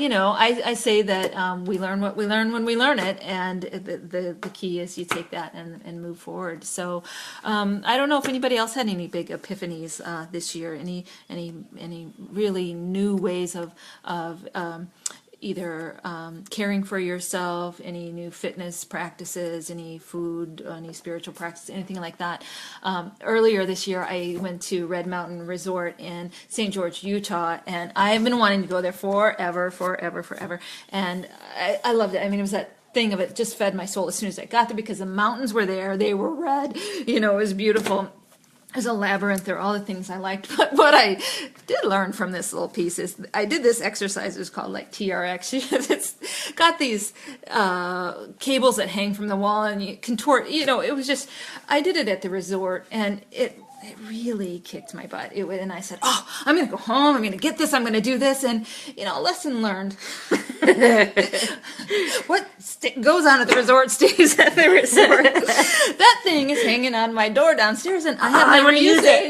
Speaker 1: I say that we learn what we learn when we learn it, and the key is you take that and move forward. So I don't know if anybody else had any big epiphanies this year, any really new ways of either caring for yourself, any new fitness practices, any food, any spiritual practice, anything like that. Earlier this year, I went to Red Mountain Resort in St. George, Utah, and I've been wanting to go there forever. And I loved it. I mean, it was that thing of it just fed my soul as soon as I got there, because the mountains were there. They were red. It was beautiful. There's a labyrinth. There are all the things I liked. But what I did learn from this little piece is I did this exercise. It was called like TRX. It's got these cables that hang from the wall and you contort. It was just, I did it at the resort, and it really kicked my butt. And I said, I'm going to go home. I'm going to get this. I'm going to do this. And, lesson learned. What goes on at the resort stays at the resort. That thing is hanging on my door downstairs, and I have never used it.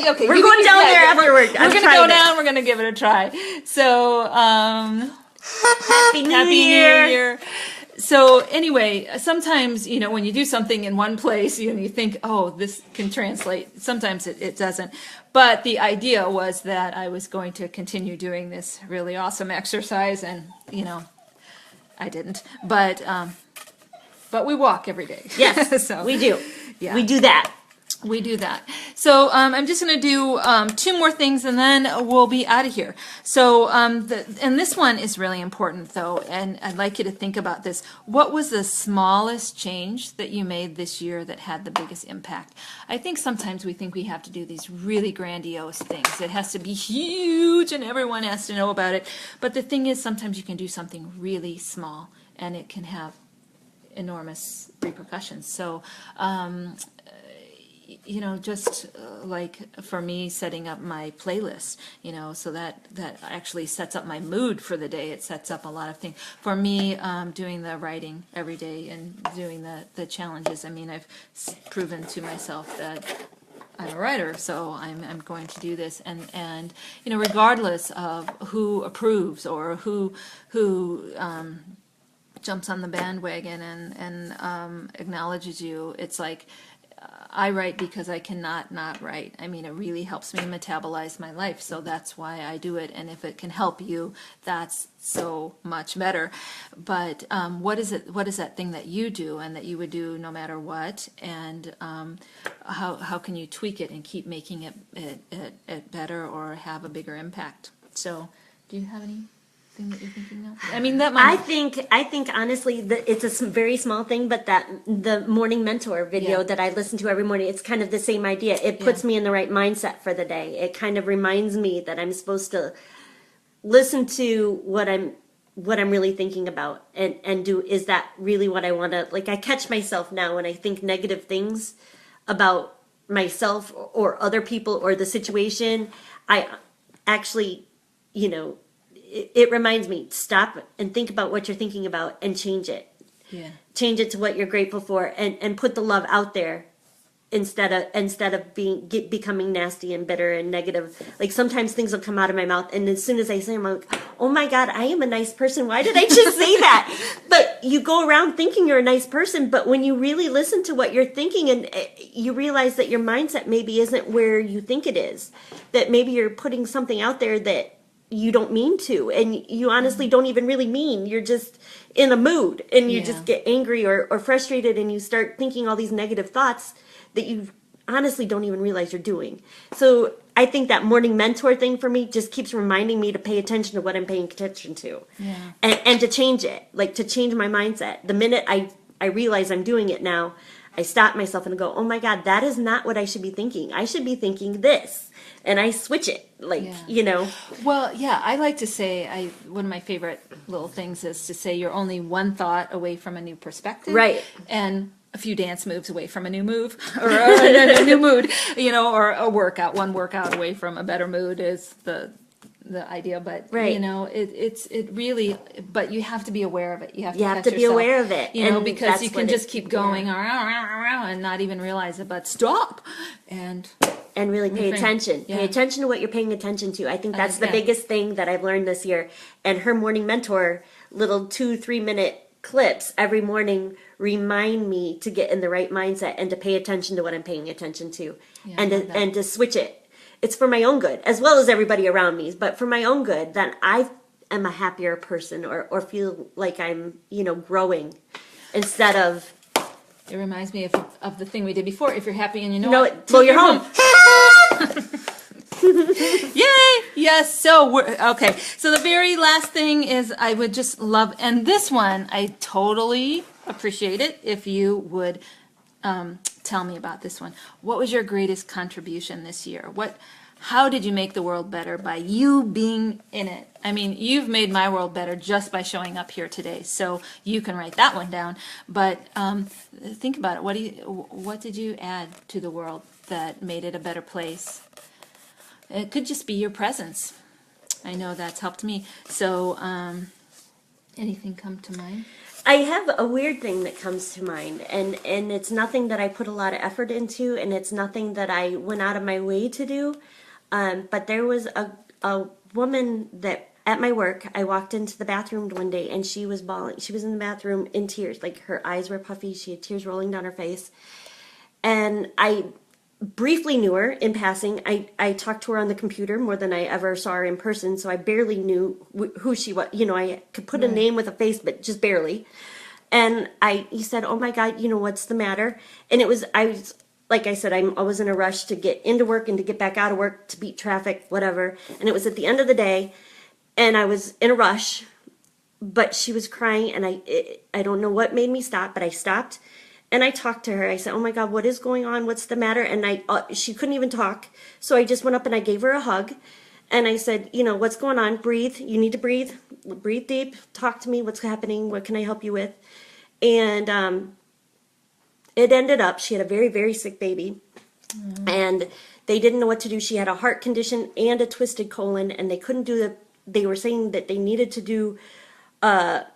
Speaker 1: Okay,
Speaker 2: we're going down there afterward.
Speaker 1: We're going to go down. We're going to give it a try. So,
Speaker 2: Happy New Year.
Speaker 1: So anyway, sometimes, when you do something in one place, you think, oh, this can translate. Sometimes it doesn't. But the idea was that I was going to continue doing this really awesome exercise, and, I didn't. But we walk every day.
Speaker 2: Yes,
Speaker 1: so,
Speaker 2: we do.
Speaker 1: Yeah.
Speaker 2: We do that.
Speaker 1: We do that. So I'm just going to do 2 more things, and then we'll be out of here. So and this one is really important, though, and I'd like you to think about this. What was the smallest change that you made this year that had the biggest impact? I think sometimes we think we have to do these really grandiose things. It has to be huge, and everyone has to know about it. But the thing is, sometimes you can do something really small, and it can have enormous repercussions. So just like for me, setting up my playlist, so that actually sets up my mood for the day. It sets up a lot of things. For me, doing the writing every day and doing the challenges, I've proven to myself that I'm a writer, so I'm going to do this, and regardless of who approves or who jumps on the bandwagon and acknowledges you, it's like, I write because I cannot not write. It really helps me metabolize my life, so that's why I do it. And if it can help you, that's so much better. But what is that thing that you do and that you would do no matter what? And how can you tweak it and keep making it better or have a bigger impact? So, do you have any? That you're thinking of? That might...
Speaker 2: I think honestly that it's a very small thing, but that the morning mentor video that I listen to every morning, it's kind of the same idea. It puts me in the right mindset for the day. It kind of reminds me that I'm supposed to listen to what I'm really thinking about and do, is that really what I want to, like, I catch myself now when I think negative things about myself or other people or the situation. I actually, it reminds me, stop and think about what you're thinking about and change it.
Speaker 1: Yeah.
Speaker 2: Change it to what you're grateful for and put the love out there instead of becoming nasty and bitter and negative. Like sometimes things will come out of my mouth and as soon as I say them, I'm like, oh my God, I am a nice person. Why did I just say that? But you go around thinking you're a nice person, but when you really listen to what you're thinking and you realize that your mindset maybe isn't where you think it is, that maybe you're putting something out there that you don't mean to, and you honestly don't even really mean. You're just in a mood, and you just get angry or frustrated, and you start thinking all these negative thoughts that you honestly don't even realize you're doing. So I think that morning mentor thing for me just keeps reminding me to pay attention to what I'm paying attention to, and to change it, like to change my mindset. The minute I realize I'm doing it now, I stop myself and go, oh my God, that is not what I should be thinking. I should be thinking this. And I switch it,
Speaker 1: Well, I like to say, one of my favorite little things is to say you're only one thought away from a new perspective.
Speaker 2: Right.
Speaker 1: And a few dance moves away from a new move, or a new mood, or a workout. One workout away from a better mood is the idea, but it really, but you have to be aware of it. You have to be
Speaker 2: aware of it,
Speaker 1: because you can just keep going and not even realize it. But stop and
Speaker 2: really pay attention.
Speaker 1: Yeah.
Speaker 2: Pay attention to what you're paying attention to. I think that's the biggest thing that I've learned this year. And her morning mentor, little 2-3 minute clips every morning remind me to get in the right mindset and to pay attention to what I'm paying attention to, and to switch it. It's for my own good, as well as everybody around me, but for my own good, that I am a happier person or feel like I'm, growing instead of...
Speaker 1: It reminds me of the thing we did before. If you're happy and you know it,
Speaker 2: blow your home.
Speaker 1: Yay! Yes. So okay. So the very last thing is I would just love, and this one I totally appreciate it if you would tell me about this one. What was your greatest contribution this year? How did you make the world better by you being in it? You've made my world better just by showing up here today. So you can write that one down. But think about it. What did you add to the world that made it a better place? It could just be your presence. I know that's helped me. So anything come to mind?
Speaker 2: I have a weird thing that comes to mind, and it's nothing that I put a lot of effort into, and it's nothing that I went out of my way to do. But there was a woman that at my work, I walked into the bathroom one day and she was bawling. She was in the bathroom in tears. Like her eyes were puffy. She had tears rolling down her face. And I briefly knew her in passing. I talked to her on the computer more than I ever saw her in person. So I barely knew who she was. You know, I could put a name with a face, but just barely. And he said, "Oh my God, you know, what's the matter?" And I was, like I said, I'm always in a rush to get into work and to get back out of work, to beat traffic, whatever. And it was at the end of the day, and I was in a rush, but she was crying, and I don't know what made me stop, but I stopped, and I talked to her. I said, "Oh my God, what is going on? What's the matter?" And she couldn't even talk, so I just went up and I gave her a hug, and I said, "You know, what's going on? Breathe. You need to breathe. Breathe deep. Talk to me. What's happening? What can I help you with?" And it ended up, she had a very, very sick baby, and they didn't know what to do. She had a heart condition and a twisted colon, and they couldn't do they were saying that they needed to do a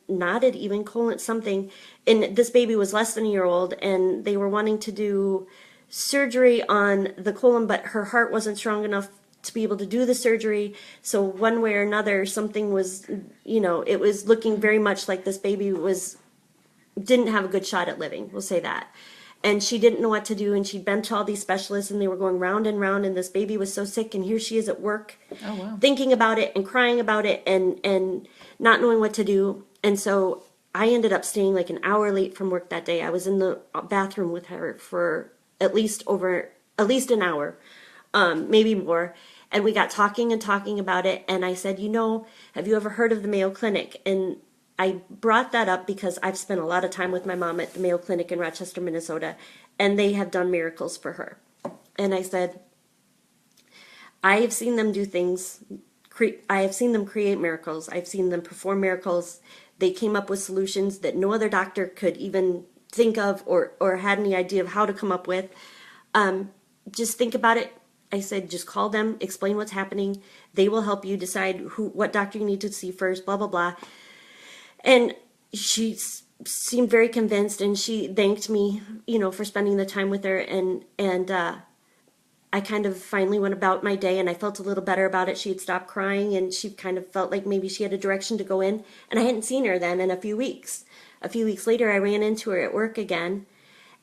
Speaker 2: knotted even colon, something. And this baby was less than a year old, and they were wanting to do surgery on the colon, but her heart wasn't strong enough to be able to do the surgery. So one way or another, something was, you know, it was looking very much like this baby didn't have a good shot at living, we'll say that. And she didn't know what to do, and she'd been to all these specialists, and they were going round and round, and this baby was so sick, and here she is at work, thinking about it and crying about it and not knowing what to do. And so I ended up staying like an hour late from work that day. I was in the bathroom with her for at least an hour, maybe more. And we got talking and talking about it, and I said, "You know, have you ever heard of the Mayo Clinic?" And I brought that up because I've spent a lot of time with my mom at the Mayo Clinic in Rochester, Minnesota, and they have done miracles for her. And I said, I have seen them do things. I have seen them create miracles. I've seen them perform miracles. They came up with solutions that no other doctor could even think of or had any idea of how to come up with. Just think about it. I said, just call them, explain what's happening. They will help you decide what doctor you need to see first, blah, blah, blah. And she seemed very convinced, and she thanked me, you know, for spending the time with her. And I kind of finally went about my day, and I felt a little better about it. She had stopped crying, and she kind of felt like maybe she had a direction to go in. And I hadn't seen her then in a few weeks. A few weeks later, I ran into her at work again,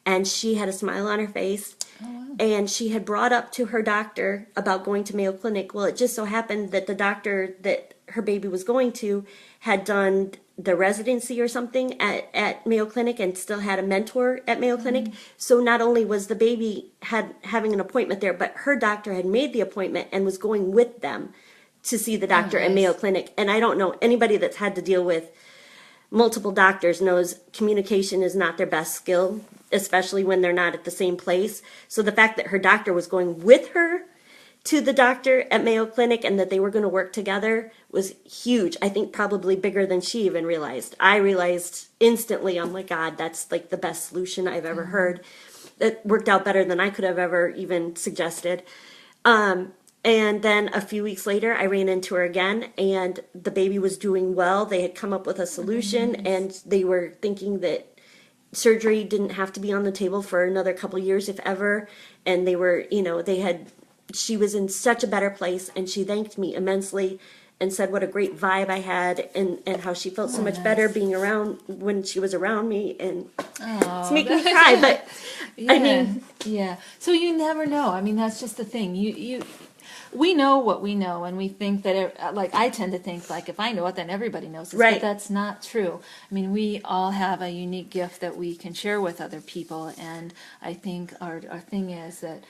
Speaker 2: and she had a smile on her face. Oh, wow. And she had brought up to her doctor about going to Mayo Clinic. Well, it just so happened that the doctor that her baby was going to had done the residency or something at Mayo Clinic and still had a mentor at Mayo Clinic. So not only was the baby having an appointment there, but her doctor had made the appointment and was going with them to see the doctor at Mayo Clinic. And I don't know, anybody that's had to deal with multiple doctors knows communication is not their best skill, especially when they're not at the same place. So the fact that her doctor was going with her to the doctor at Mayo Clinic and that they were going to work together was huge. I think probably bigger than she even realized. I realized instantly, oh my God, that's like the best solution I've ever heard. That worked out better than I could have ever even suggested. And then a few weeks later, I ran into her again, and the baby was doing well. They had come up with a solution, and they were thinking that surgery didn't have to be on the table for another couple years, if ever. And they were, you know, she was in such a better place, and she thanked me immensely and said what a great vibe I had and how she felt so much better being around when she was around me. And it's making me cry, but
Speaker 1: yeah,
Speaker 2: I mean,
Speaker 1: yeah. So you never know. I mean, that's just the thing. We know what we know, and we think that, like, I tend to think, like, if I know it, then everybody knows it.
Speaker 2: Right.
Speaker 1: But that's not true. I mean, we all have a unique gift that we can share with other people, and I think our thing is that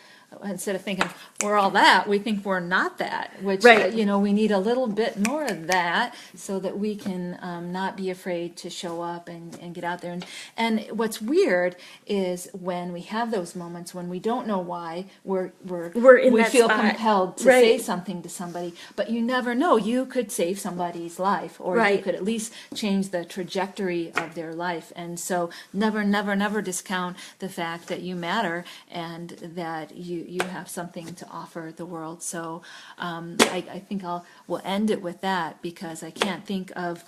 Speaker 1: instead of thinking we're all that, we think we're not that, which,
Speaker 2: Right.
Speaker 1: We need a little bit more of that so that we can not be afraid to show up and get out there. And what's weird is when we have those moments when we don't know why we
Speaker 2: that
Speaker 1: feel
Speaker 2: spot.
Speaker 1: compelled to
Speaker 2: Right.
Speaker 1: say something to somebody, but you never know. You could save somebody's life, or you
Speaker 2: Right.
Speaker 1: could at least change the trajectory of their life. And so never, never, never discount the fact that you matter and that you have something to offer the world. So I think we'll end it with that, because I can't think of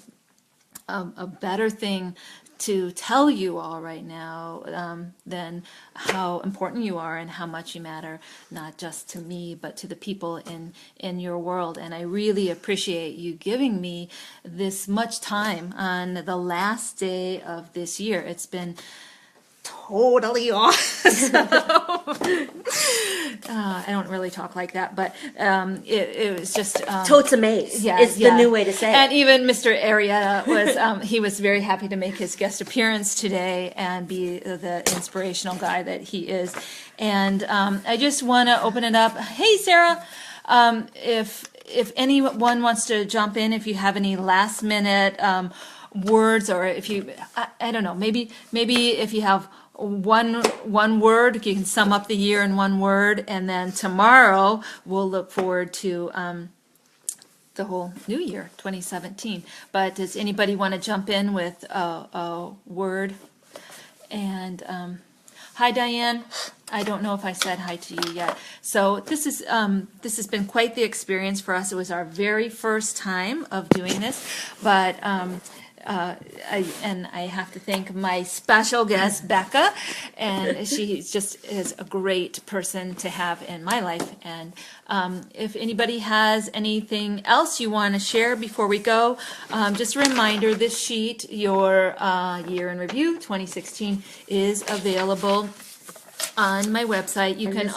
Speaker 1: a better thing to tell you all right now than how important you are and how much you matter, not just to me, but to the people in your world. And I really appreciate you giving me this much time on the last day of this year. It's been totally awesome. I don't really talk like that, but it was just
Speaker 2: Totes amaze is the new way to say
Speaker 1: and
Speaker 2: it.
Speaker 1: even Mr. Arietta was he was very happy to make his guest appearance today and be the inspirational guy that he is. And I just want to open it up. Hey, Sarah, if anyone wants to jump in, if you have any last minute words, or if you I don't know, maybe if you have one word, you can sum up the year in one word, and then tomorrow we'll look forward to the whole new year, 2017. But does anybody want to jump in with a word? And hi, Diane. I don't know if I said hi to you yet. So this has been quite the experience for us. It was our very first time of doing this, but I have to thank my special guest, Becca, and she just is a great person to have in my life. And if anybody has anything else you want to share before we go, just a reminder, this sheet, your year in review 2016, is available on my website. You can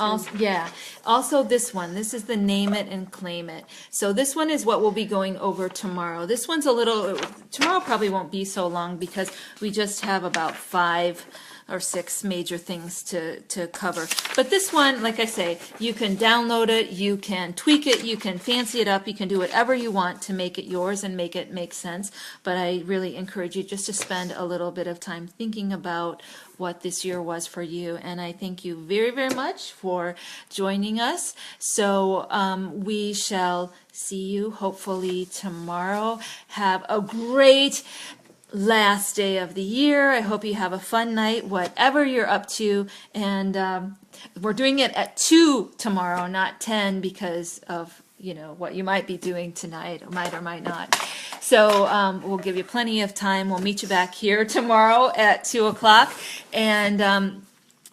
Speaker 1: also this one. This is the Name It and Claim It. So this one is what we'll be going over tomorrow. This one's tomorrow probably won't be so long because we just have about 5 or 6 major things to cover. But this one, like I say, you can download it, you can tweak it, you can fancy it up, you can do whatever you want to make it yours and make it make sense. But I really encourage you just to spend a little bit of time thinking about what this year was for you. And I thank you very, very much for joining us. So we shall see you hopefully tomorrow. Have a great last day of the year. I hope you have a fun night, whatever you're up to. And we're doing it at 2 tomorrow, not 10, because of what you might be doing tonight, or might not. So we'll give you plenty of time. We'll meet you back here tomorrow at 2 o'clock. And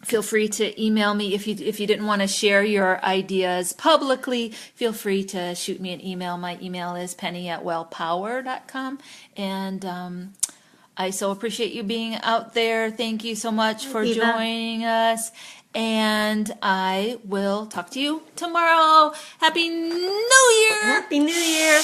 Speaker 1: feel free to email me if you didn't want to share your ideas publicly. Feel free to shoot me an email. My email is penny@wellpower.com. And I so appreciate you being out there. Thank you so much for joining us. And I will talk to you tomorrow. Happy New Year!
Speaker 2: Happy New Year!